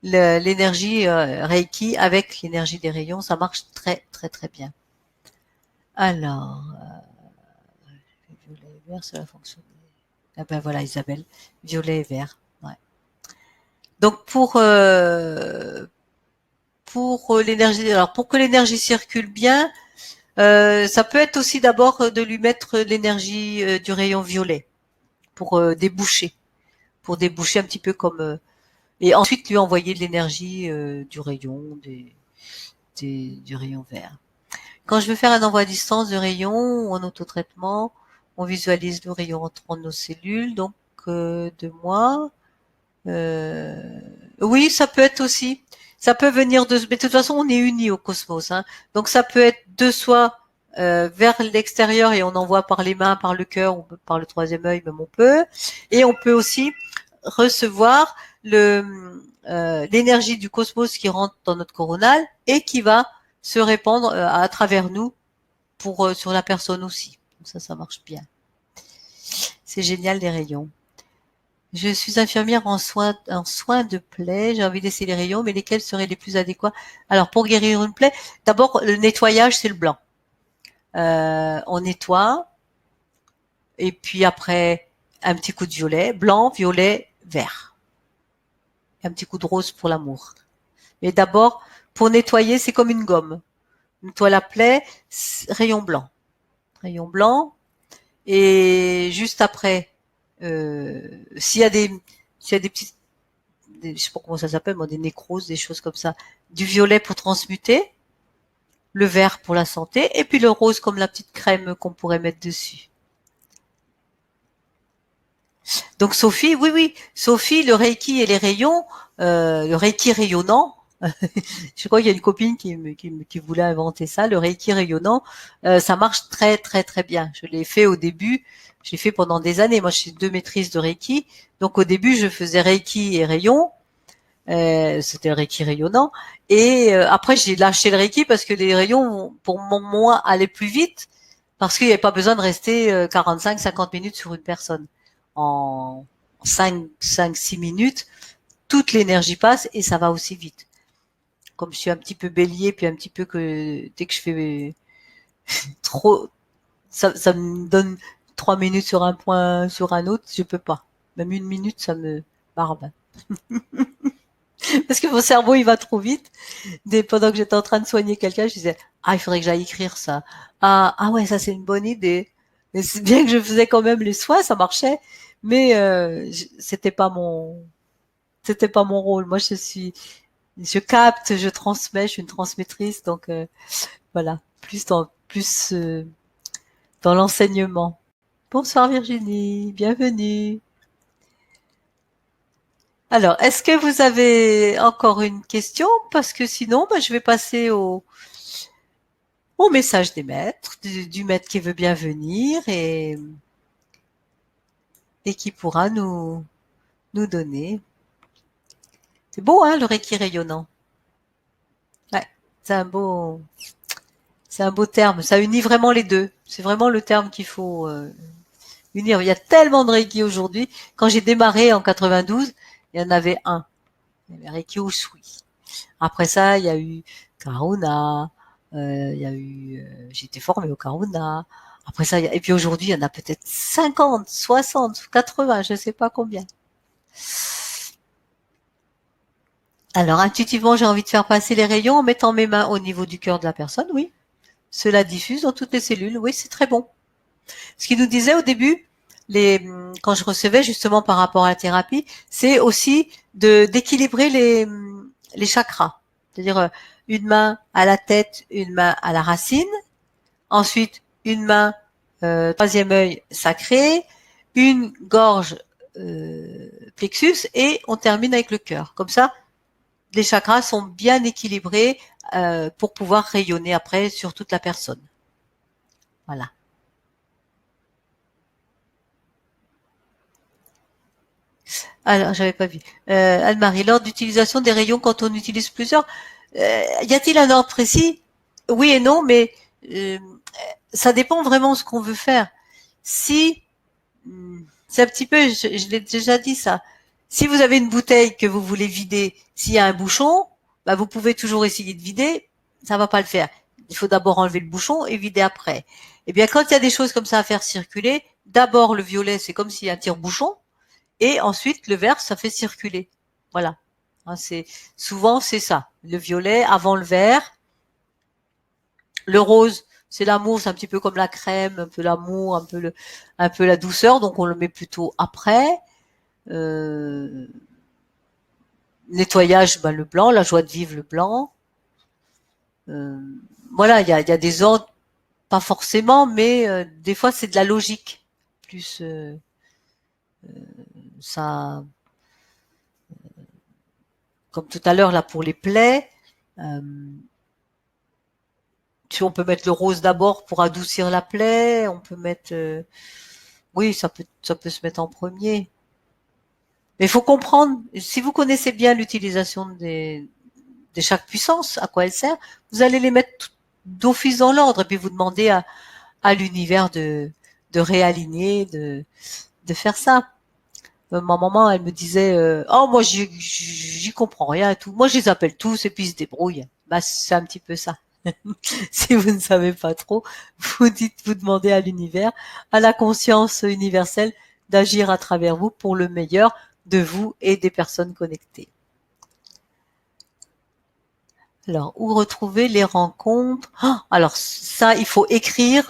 l'énergie Reiki avec l'énergie des rayons. Ça marche très bien. Alors, violet et vert, cela fonctionne. Ah ben voilà, Isabelle, violet et vert. Ouais. Donc pour l'énergie, alors pour que l'énergie circule bien, ça peut être aussi d'abord de lui mettre l'énergie du rayon violet pour déboucher un petit peu comme et ensuite lui envoyer de l'énergie du rayon du rayon vert. Quand je veux faire un envoi à distance de rayon ou en autotraitement, on visualise le rayon entrant dans nos cellules, donc de moi. Oui, ça peut être aussi. Ça peut venir mais de toute façon, on est unis au cosmos, hein. Donc ça peut être de soi vers l'extérieur et on envoie par les mains, par le cœur, ou par le troisième œil, même on peut. Et on peut aussi recevoir l'énergie du cosmos qui rentre dans notre coronal et qui va se répandre à travers nous pour sur la personne aussi. Donc ça marche bien. C'est génial les rayons. Je suis infirmière en soins de plaie. J'ai envie d'essayer les rayons, mais lesquels seraient les plus adéquats? Alors, pour guérir une plaie, d'abord, le nettoyage, c'est le blanc. On nettoie, et puis après, un petit coup de violet, blanc, violet, vert. Et un petit coup de rose pour l'amour. Mais d'abord, pour nettoyer, c'est comme une gomme. On nettoie la plaie, rayon blanc. Rayon blanc, et juste après, s'il y a des petites, je sais pas comment ça s'appelle, des nécroses, des choses comme ça, du violet pour transmuter, le vert pour la santé, et puis le rose comme la petite crème qu'on pourrait mettre dessus. Donc Sophie, oui, Sophie, le Reiki et les rayons, le Reiki rayonnant, Je crois qu'il y a une copine qui voulait inventer ça, le Reiki rayonnant. Ça marche très très très bien. Je l'ai fait au début, je l'ai fait pendant des années. Moi, j'ai 2 maîtrises de Reiki, donc au début, je faisais Reiki et rayon. C'était le Reiki rayonnant. Et après, j'ai lâché le Reiki parce que les rayons, pour moi, allaient plus vite parce qu'il n'y avait pas besoin de rester 45-50 minutes sur une personne. En 5-6 minutes, toute l'énergie passe et ça va aussi vite. Comme je suis un petit peu bélier, puis un petit peu que dès que je fais trop, ça me donne 3 minutes sur un point, sur un autre, je peux pas. Même 1 minute, ça me barbe. Parce que mon cerveau, il va trop vite. Pendant que j'étais en train de soigner quelqu'un, je disais, ah, il faudrait que j'aille écrire ça. Ah ouais, ça c'est une bonne idée. Mais c'est bien que je faisais quand même les soins, ça marchait. Mais c'était pas mon rôle. Moi, je capte, je transmets, je suis une transmettrice, donc voilà, plus dans l'enseignement. Bonsoir Virginie, bienvenue. Alors, est-ce que vous avez encore une question? Parce que sinon, je vais passer au message des maîtres, du maître qui veut bien venir et qui pourra nous donner. C'est beau, hein, le Reiki rayonnant. Ouais, c'est un beau, c'est un beau terme. Ça unit vraiment les deux. C'est vraiment le terme qu'il faut unir. Il y a tellement de Reiki aujourd'hui. Quand j'ai démarré en 92, il y en avait un. Il y avait Reiki Usui. Après ça, il y a eu Karuna. Il y a eu, j'ai été formée au Karuna. Après ça, et puis aujourd'hui, il y en a peut-être 50, 60, 80, je ne sais pas combien. Alors, intuitivement, j'ai envie de faire passer les rayons en mettant mes mains au niveau du cœur de la personne, oui. Cela diffuse dans toutes les cellules, oui, c'est très bon. Ce qu'il nous disait au début, quand je recevais justement par rapport à la thérapie, c'est aussi d'équilibrer les chakras. C'est-à-dire une main à la tête, une main à la racine, ensuite une main, troisième œil sacré, une gorge plexus et on termine avec le cœur. Comme ça, les chakras sont bien équilibrés pour pouvoir rayonner après sur toute la personne. Voilà. Alors, j'avais pas vu. Anne-Marie, lors d'utilisation des rayons quand on utilise plusieurs, y a-t-il un ordre précis? Oui et non, mais euh, ça dépend vraiment de ce qu'on veut faire. Si c'est un petit peu, je l'ai déjà dit ça. Si vous avez une bouteille que vous voulez vider, s'il y a un bouchon, vous pouvez toujours essayer de vider, ça va pas le faire. Il faut d'abord enlever le bouchon et vider après. Eh bien, quand il y a des choses comme ça à faire circuler, d'abord le violet, c'est comme s'il y a un tire-bouchon, et ensuite le vert, ça fait circuler. Voilà. Souvent c'est ça. Le violet avant le vert, le rose, c'est l'amour, c'est un petit peu comme la crème, un peu l'amour, un peu la douceur, donc on le met plutôt après. Euh, nettoyage, le blanc, la joie de vivre, le blanc. Euh, voilà, il y a des ordres, pas forcément, mais des fois c'est de la logique. Plus ça, comme tout à l'heure là pour les plaies, euh, on peut mettre le rose d'abord pour adoucir la plaie. On peut mettre, oui, ça peut se mettre en premier. Mais il faut comprendre. Si vous connaissez bien l'utilisation de chaque puissance, à quoi elle sert, vous allez les mettre d'office dans l'ordre et puis vous demandez à l'univers de réaligner, de faire ça. Ma maman, elle me disait, oh moi j'y comprends rien et tout. Moi je les appelle tous et puis ils se débrouillent. C'est un petit peu ça. Si vous ne savez pas trop, vous demandez à l'univers, à la conscience universelle d'agir à travers vous pour le meilleur de vous et des personnes connectées. Alors, où retrouver les rencontres? Alors ça, il faut écrire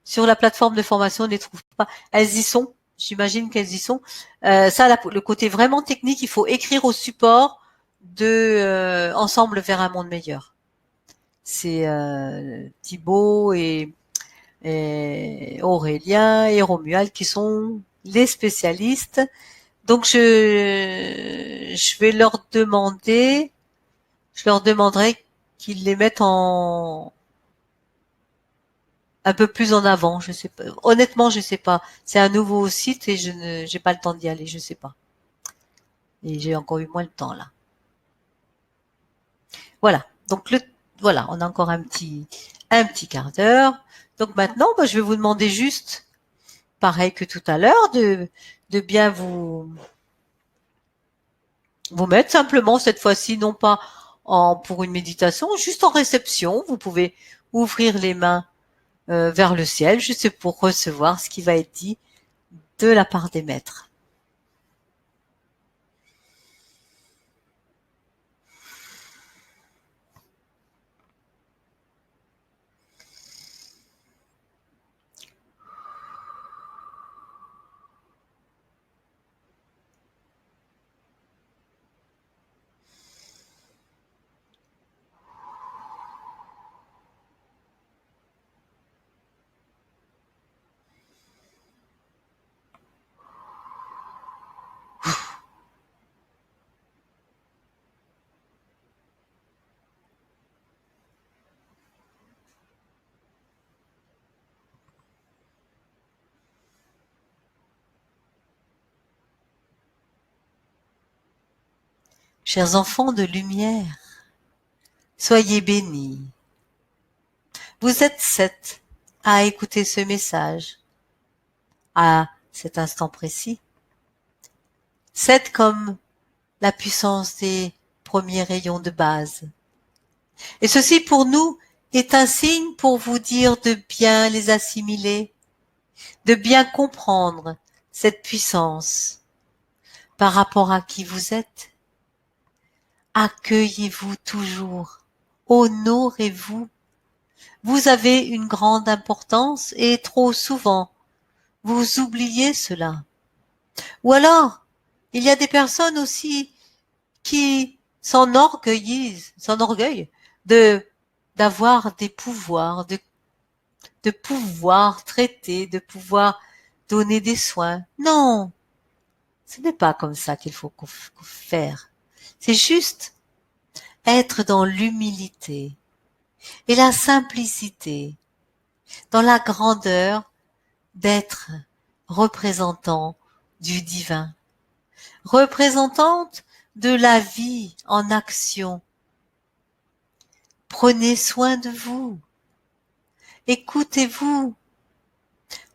sur la plateforme de formation. On ne les trouve pas. Elles y sont. J'imagine qu'elles y sont. Ça, le côté vraiment technique, il faut écrire au support de Ensemble vers un monde meilleur. C'est Thibaut et Aurélien et Romuald qui sont les spécialistes. Donc je vais leur demander je leur demanderai qu'ils les mettent en un peu plus en avant. Je sais pas. Honnêtement, je sais pas. C'est un nouveau site et j'ai pas le temps d'y aller. Je sais pas. Et j'ai encore eu moins de temps là. Voilà. Donc voilà, on a encore un petit quart d'heure. Donc maintenant, bah, je vais vous demander juste, pareil que tout à l'heure, de bien vous mettre simplement cette fois-ci, non pas pour une méditation, juste en réception. Vous pouvez ouvrir les mains vers le ciel, juste pour recevoir ce qui va être dit de la part des maîtres. Chers enfants de lumière, soyez bénis. Vous êtes 7 à écouter ce message à cet instant précis. 7 comme la puissance des premiers rayons de base. Et ceci pour nous est un signe pour vous dire de bien les assimiler, de bien comprendre cette puissance par rapport à qui vous êtes. Accueillez-vous toujours, honorez-vous. Vous avez une grande importance et trop souvent, vous oubliez cela. Ou alors, il y a des personnes aussi qui s'enorgueillent d'avoir des pouvoirs, de pouvoir traiter, de pouvoir donner des soins. Non, ce n'est pas comme ça qu'il faut faire. C'est juste être dans l'humilité et la simplicité, dans la grandeur d'être représentant du divin, représentante de la vie en action. Prenez soin de vous. Écoutez-vous.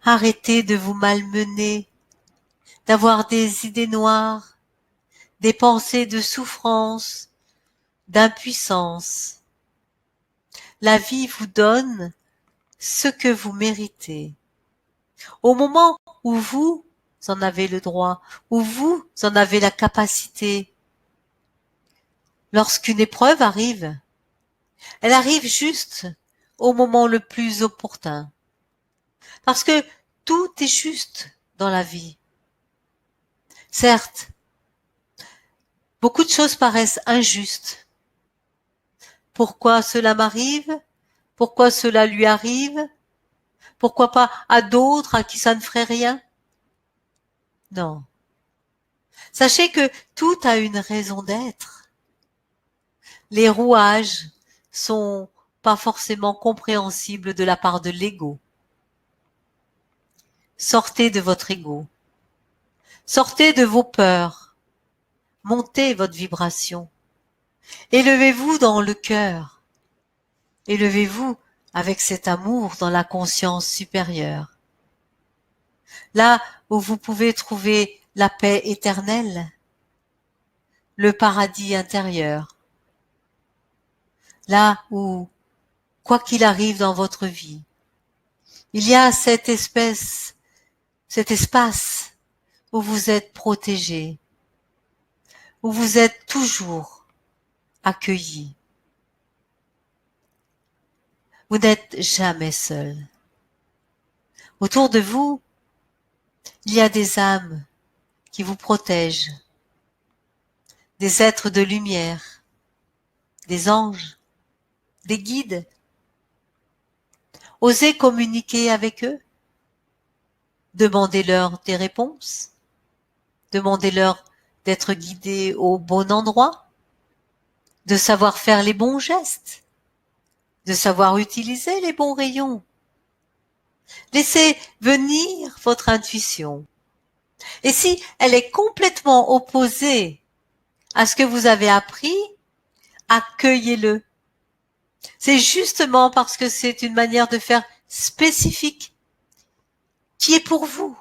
Arrêtez de vous malmener, d'avoir des idées noires, des pensées de souffrance, d'impuissance. La vie vous donne ce que vous méritez. Au moment où vous en avez le droit, où vous en avez la capacité, lorsqu'une épreuve arrive, elle arrive juste au moment le plus opportun. Parce que tout est juste dans la vie. Certes, beaucoup de choses paraissent injustes. Pourquoi cela m'arrive? Pourquoi cela lui arrive? Pourquoi pas à d'autres à qui ça ne ferait rien? Non. Sachez que tout a une raison d'être. Les rouages sont pas forcément compréhensibles de la part de l'ego. Sortez de votre ego. Sortez de vos peurs. Montez votre vibration. Élevez-vous dans le cœur. Élevez-vous avec cet amour dans la conscience supérieure. Là où vous pouvez trouver la paix éternelle, le paradis intérieur. Là où, quoi qu'il arrive dans votre vie, il y a cet espace où vous êtes protégé, où vous êtes toujours accueilli. Vous n'êtes jamais seul. Autour de vous, il y a des âmes qui vous protègent, des êtres de lumière, des anges, des guides. Osez communiquer avec eux. Demandez-leur des réponses. Demandez-leur d'être guidés au bon endroit. de savoir faire les bons gestes, de savoir utiliser les bons rayons. Laissez venir votre intuition. Et si elle est complètement opposée à ce que vous avez appris, accueillez-le. C'est justement parce que c'est une manière de faire spécifique qui est pour vous.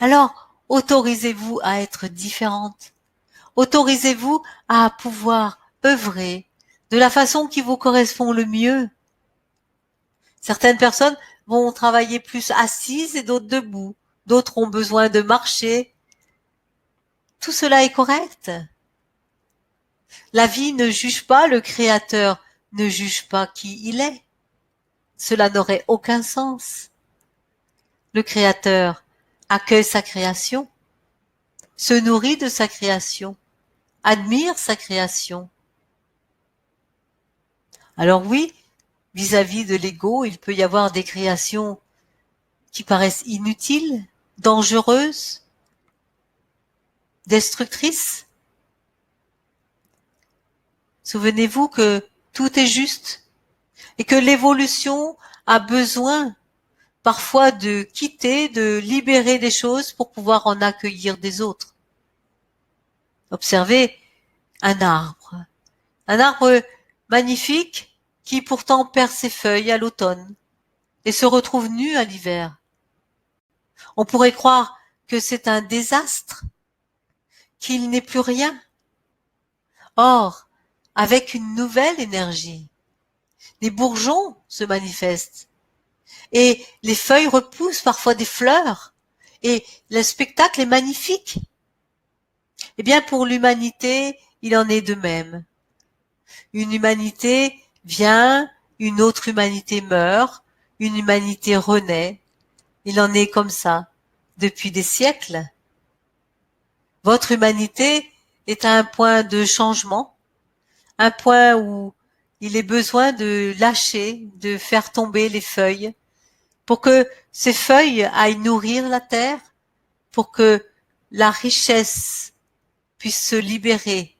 Alors, autorisez-vous à être différente. Autorisez-vous à pouvoir œuvrer de la façon qui vous correspond le mieux. Certaines personnes vont travailler plus assises et d'autres debout. D'autres ont besoin de marcher. Tout cela est correct. La vie ne juge pas, le Créateur ne juge pas qui il est. Cela n'aurait aucun sens. Le Créateur accueille sa création, se nourrit de sa création, admire sa création. Alors oui, vis-à-vis de l'ego, il peut y avoir des créations qui paraissent inutiles, dangereuses, destructrices. Souvenez-vous que tout est juste et que l'évolution a besoin parfois de quitter, de libérer des choses pour pouvoir en accueillir des autres. Observez un arbre magnifique qui pourtant perd ses feuilles à l'automne et se retrouve nu à l'hiver. On pourrait croire que c'est un désastre, qu'il n'est plus rien. Or, avec une nouvelle énergie, les bourgeons se manifestent et les feuilles repoussent parfois des fleurs et le spectacle est magnifique. Eh bien, pour l'humanité, il en est de même. Une humanité vient, une autre humanité meurt, une humanité renaît. Il en est comme ça depuis des siècles. Votre humanité est à un point de changement, un point où il est besoin de lâcher, de faire tomber les feuilles, pour que ces feuilles aillent nourrir la terre, pour que la richesse puisse se libérer,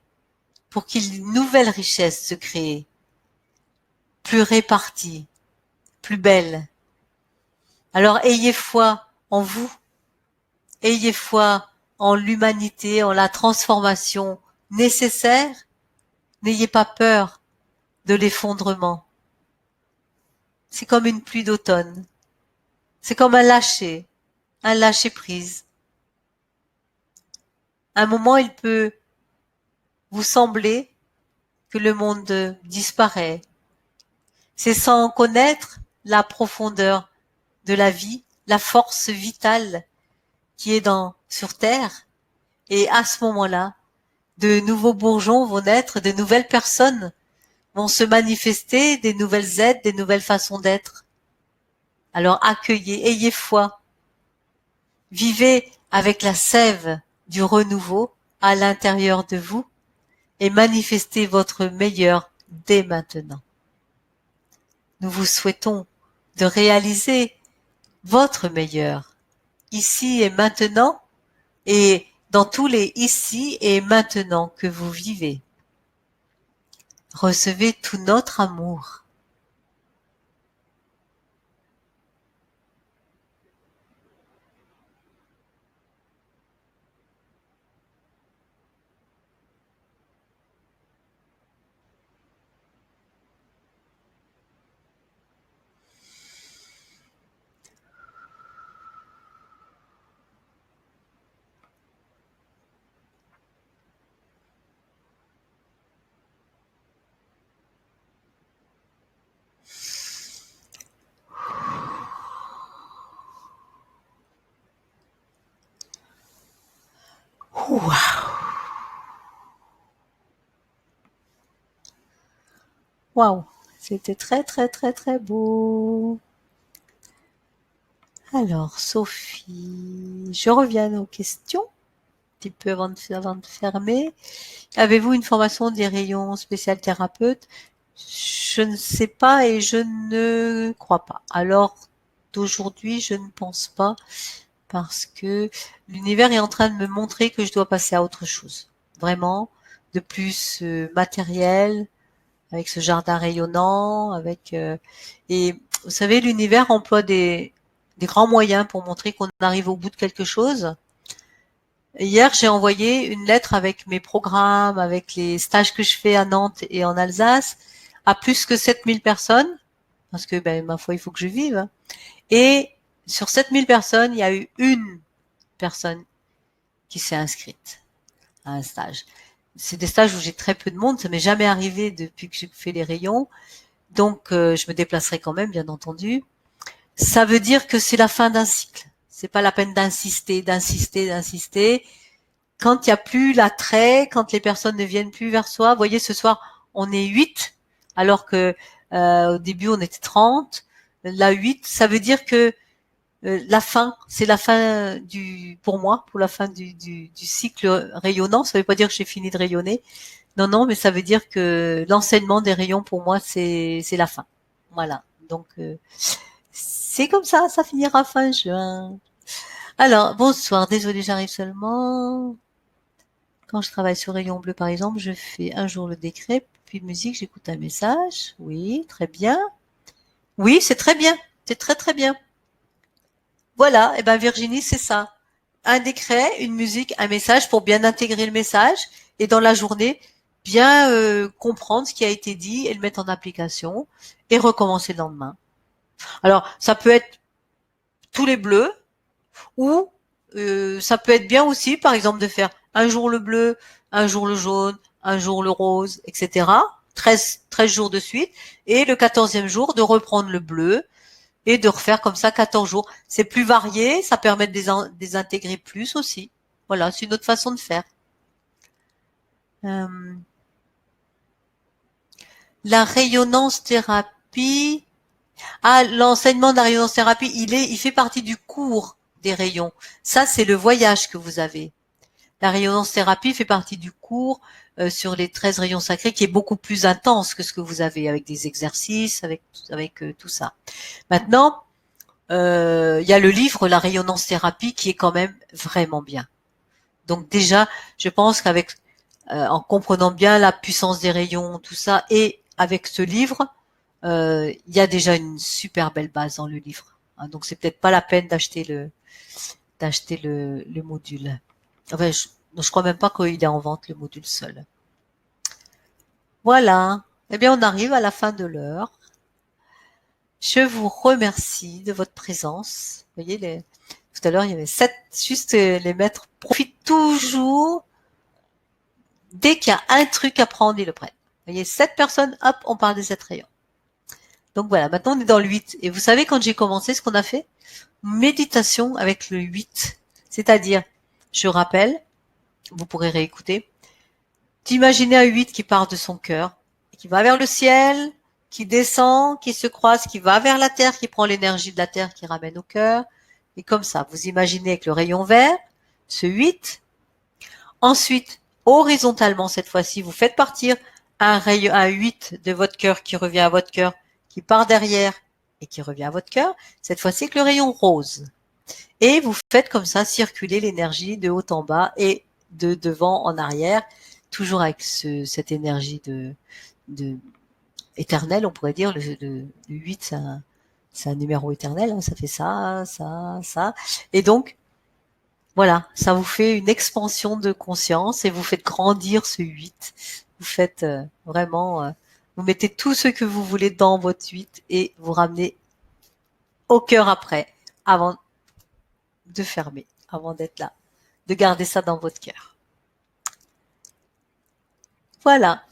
pour qu'une nouvelle richesse se crée, plus répartie, plus belle. Alors ayez foi en vous, ayez foi en l'humanité, en la transformation nécessaire. N'ayez pas peur de l'effondrement. C'est comme une pluie d'automne. C'est comme un lâcher prise. À un moment, il peut vous sembler que le monde disparaît. C'est sans connaître la profondeur de la vie, la force vitale qui est sur Terre. Et à ce moment-là, de nouveaux bourgeons vont naître, de nouvelles personnes vont se manifester, des nouvelles aides, des nouvelles façons d'être. Alors accueillez, ayez foi. Vivez avec la sève du renouveau à l'intérieur de vous et manifestez votre meilleur dès maintenant. Nous vous souhaitons de réaliser votre meilleur ici et maintenant et dans tous les ici et maintenant que vous vivez. Recevez tout notre amour. Waouh, c'était très très très très beau. Alors, Sophie, je reviens aux questions, un petit peu avant de fermer. Avez-vous une formation des rayons spécial thérapeute? Je ne sais pas et je ne crois pas. Alors, d'aujourd'hui, je ne pense pas parce que l'univers est en train de me montrer que je dois passer à autre chose. Vraiment, de plus matériel, avec ce jardin rayonnant, et vous savez, l'univers emploie des grands moyens pour montrer qu'on arrive au bout de quelque chose. Hier, j'ai envoyé une lettre avec mes programmes, avec les stages que je fais à Nantes et en Alsace, à plus que 7000 personnes, parce que, ma foi, il faut que je vive, hein. Et sur 7000 personnes, il y a eu une personne qui s'est inscrite à un stage. C'est des stages où j'ai très peu de monde, ça m'est jamais arrivé depuis que j'ai fait les rayons, donc je me déplacerai quand même, bien entendu. Ça veut dire que c'est la fin d'un cycle. C'est pas la peine d'insister, d'insister, d'insister. Quand il n'y a plus l'attrait, quand les personnes ne viennent plus vers soi, vous voyez, ce soir, on est 8, alors que au début, on était 30. Là, 8, ça veut dire que la fin, c'est la fin pour moi, pour la fin du cycle rayonnant. Ça veut pas dire que j'ai fini de rayonner. Non, non, mais ça veut dire que l'enseignement des rayons, pour moi, c'est la fin. Voilà. Donc, c'est comme ça finira fin juin. Alors, bonsoir, désolé, j'arrive seulement. Quand je travaille sur rayon bleu, par exemple, je fais un jour le décret, puis musique, j'écoute un message. Oui, très bien. Oui, c'est très bien. C'est très très bien. Voilà, et Virginie, c'est ça. Un décret, une musique, un message pour bien intégrer le message et dans la journée, bien comprendre ce qui a été dit et le mettre en application et recommencer le lendemain. Alors, ça peut être tous les bleus ou ça peut être bien aussi, par exemple, de faire un jour le bleu, un jour le jaune, un jour le rose, etc. 13 jours de suite et le 14e jour de reprendre le bleu et de refaire comme ça 14 jours. C'est plus varié, ça permet de désintégrer plus aussi. Voilà, c'est une autre façon de faire. Euh, la rayonnance thérapie. Ah, l'enseignement de la rayonnance thérapie, il fait partie du cours des rayons. Ça, c'est le voyage que vous avez. La rayonnance thérapie fait partie du cours sur les 13 rayons sacrés qui est beaucoup plus intense que ce que vous avez avec des exercices, avec tout ça. Maintenant, il y a le livre La rayonnance thérapie qui est quand même vraiment bien. Donc déjà, je pense qu'avec en comprenant bien la puissance des rayons, tout ça, et avec ce livre, il y a déjà une super belle base dans le livre. Hein, donc c'est peut-être pas la peine d'acheter le module. Enfin, je crois même pas qu'il est en vente le module seul. Voilà. Eh bien, on arrive à la fin de l'heure. Je vous remercie de votre présence. Vous voyez, tout à l'heure, il y avait 7, juste les maîtres profitent toujours. Dès qu'il y a un truc à prendre, ils le prennent. Vous voyez, 7 personnes, hop, on parle des 7 rayons. Donc voilà, maintenant on est dans le 8. Et vous savez, quand j'ai commencé, ce qu'on a fait? Méditation avec le 8. C'est-à-dire, je rappelle, vous pourrez réécouter, d'imaginer un 8 qui part de son cœur, qui va vers le ciel, qui descend, qui se croise, qui va vers la terre, qui prend l'énergie de la terre, qui ramène au cœur. Et comme ça, vous imaginez avec le rayon vert, ce 8. Ensuite, horizontalement, cette fois-ci, vous faites partir un 8 de votre cœur qui revient à votre cœur, qui part derrière et qui revient à votre cœur. Cette fois-ci, avec le rayon rose. Et vous faites comme ça circuler l'énergie de haut en bas et de devant en arrière, toujours avec cette énergie de éternelle, on pourrait dire. Le 8, c'est un numéro éternel, hein, ça fait ça, ça, ça. Et donc, voilà, ça vous fait une expansion de conscience et vous faites grandir ce 8. Vous faites vraiment, vous mettez tout ce que vous voulez dans votre 8 et vous ramenez au cœur après, avant de fermer, avant d'être là, de garder ça dans votre cœur. Voilà.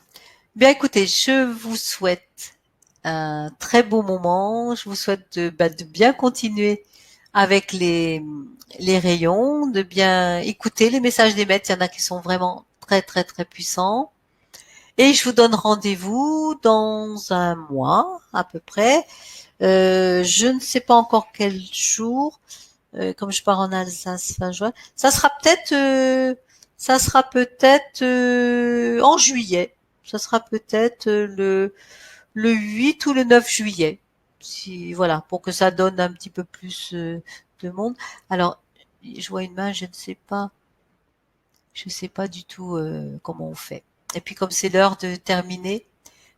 Bien écoutez, je vous souhaite un très beau moment. Je vous souhaite de bien continuer avec les rayons, de bien écouter les messages des maîtres. Il y en a qui sont vraiment très très très puissants. Et je vous donne rendez-vous dans un mois à peu près. Je ne sais pas encore quel jour. Comme je pars en Alsace fin juin, ça sera peut-être en juillet. Ça sera peut-être le 8 ou le 9 juillet. Si voilà, pour que ça donne un petit peu plus de monde. Alors, je vois une main, je ne sais pas du tout comment on fait. Et puis comme c'est l'heure de terminer,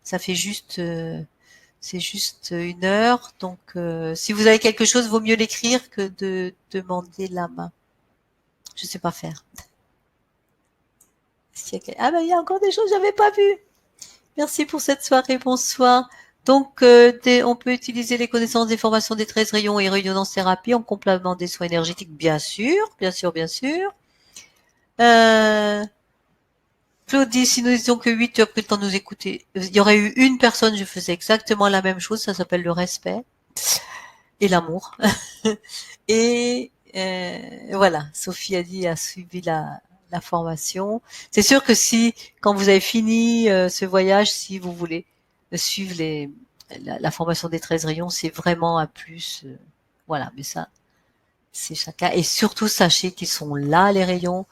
ça fait c'est juste 1 heure. Donc si vous avez quelque chose, vaut mieux l'écrire que de demander la main. Je sais pas faire. Ah ben il y a encore des choses que j'avais pas vues. Merci pour cette soirée, bonsoir. Donc, on peut utiliser les connaissances des formations des 13 rayons et rayonnance thérapie en complément des soins énergétiques, bien sûr, bien sûr, bien sûr. Claudie, si nous disions que 8 heures pris le temps de nous écouter, il y aurait eu une personne, je faisais exactement la même chose, ça s'appelle le respect et l'amour. Et voilà, Sophie a suivi la formation. C'est sûr que si, quand vous avez fini ce voyage, si vous voulez suivre la formation des 13 rayons, c'est vraiment un plus. Voilà, mais ça, c'est chacun. Et surtout, sachez qu'ils sont là, les rayons,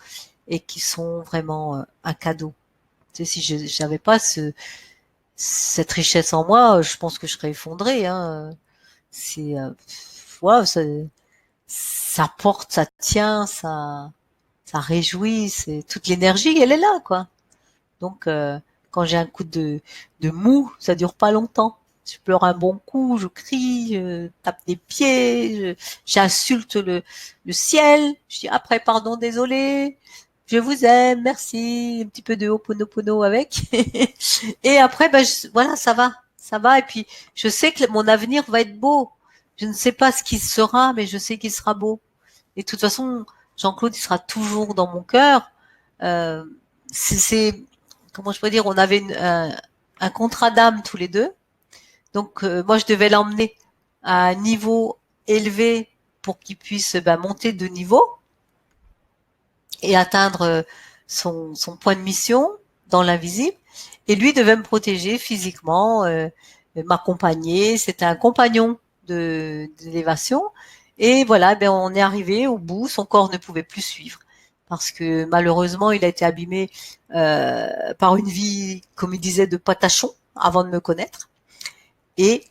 et qu'ils sont vraiment un cadeau. Tu sais, si je n'avais pas cette richesse en moi, je pense que je serais effondrée. Hein. C'est, wow, ça porte, ça tient, ça réjouit, c'est toute l'énergie, elle est là, quoi. Donc, quand j'ai un coup de mou, ça dure pas longtemps. Je pleure un bon coup, je crie, je tape des pieds, j'insulte le ciel, je dis après pardon, désolé, je vous aime, merci, un petit peu de Ho'oponopono avec. Et après, ben, voilà, ça va. Et puis, je sais que mon avenir va être beau. Je ne sais pas ce qu'il sera, mais je sais qu'il sera beau. Et de toute façon, Jean-Claude, il sera toujours dans mon cœur. Euh, c'est, comment je pourrais dire, on avait un contrat d'âme tous les deux. Donc, moi, je devais l'emmener à un niveau élevé pour qu'il puisse monter de niveau et atteindre son point de mission dans l'invisible. Et lui devait me protéger physiquement, m'accompagner. C'était un compagnon d'élévation. Et voilà, ben on est arrivé au bout. Son corps ne pouvait plus suivre parce que malheureusement, il a été abîmé par une vie, comme il disait, de patachon avant de me connaître. Et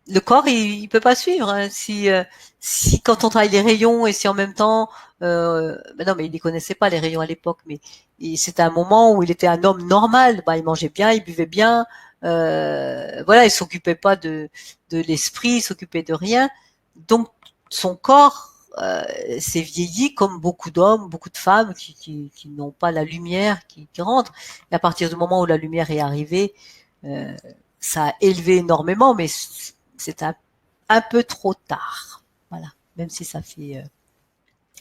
le corps, il peut pas suivre. Hein. Si quand on travaille les rayons et si en même temps, ben non, mais il les connaissait pas les rayons à l'époque, mais c'était un moment où il était un homme normal. Bah, il mangeait bien, il buvait bien, voilà, il s'occupait pas de l'esprit, il s'occupait de rien. Donc son corps s'est vieilli comme beaucoup d'hommes, beaucoup de femmes qui n'ont pas la lumière qui rentre. Et à partir du moment où la lumière est arrivée, euh, ça a élevé énormément, mais c'est un peu trop tard. Voilà, même si ça fait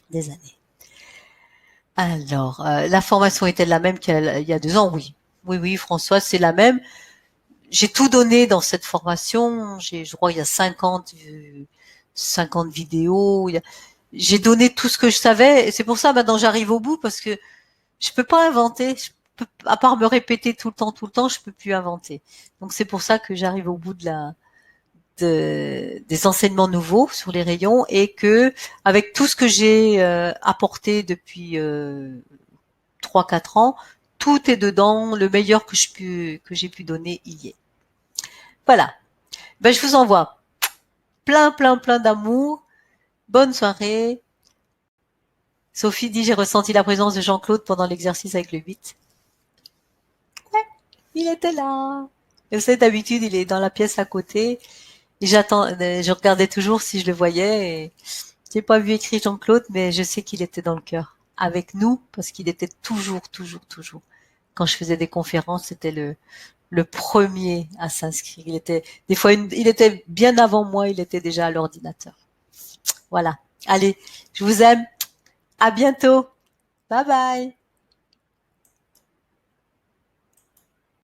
des années. Alors, la formation est-elle la même qu'il y a 2 ans? Oui. Oui, oui, Françoise, c'est la même. J'ai tout donné dans cette formation. Je crois, il y a 50 vidéos. J'ai donné tout ce que je savais. Et c'est pour ça, maintenant, j'arrive au bout parce que je peux pas inventer. À part me répéter tout le temps, je peux plus inventer. Donc, c'est pour ça que j'arrive au bout des enseignements nouveaux sur les rayons et que avec tout ce que j'ai apporté depuis 3-4 ans, tout est dedans, le meilleur que j'ai pu donner y est. Voilà. Ben, je vous envoie plein d'amour. Bonne soirée. Sophie dit, j'ai ressenti la présence de Jean-Claude pendant l'exercice avec le 8. Ouais, il était là. Et vous savez, d'habitude, il est dans la pièce à côté. Et je regardais toujours si je le voyais et j'ai pas vu écrit Jean-Claude, mais je sais qu'il était dans le cœur avec nous parce qu'il était toujours. Quand je faisais des conférences, c'était le premier à s'inscrire. Des fois, il était bien avant moi, il était déjà à l'ordinateur. Voilà. Allez, je vous aime. À bientôt. Bye bye.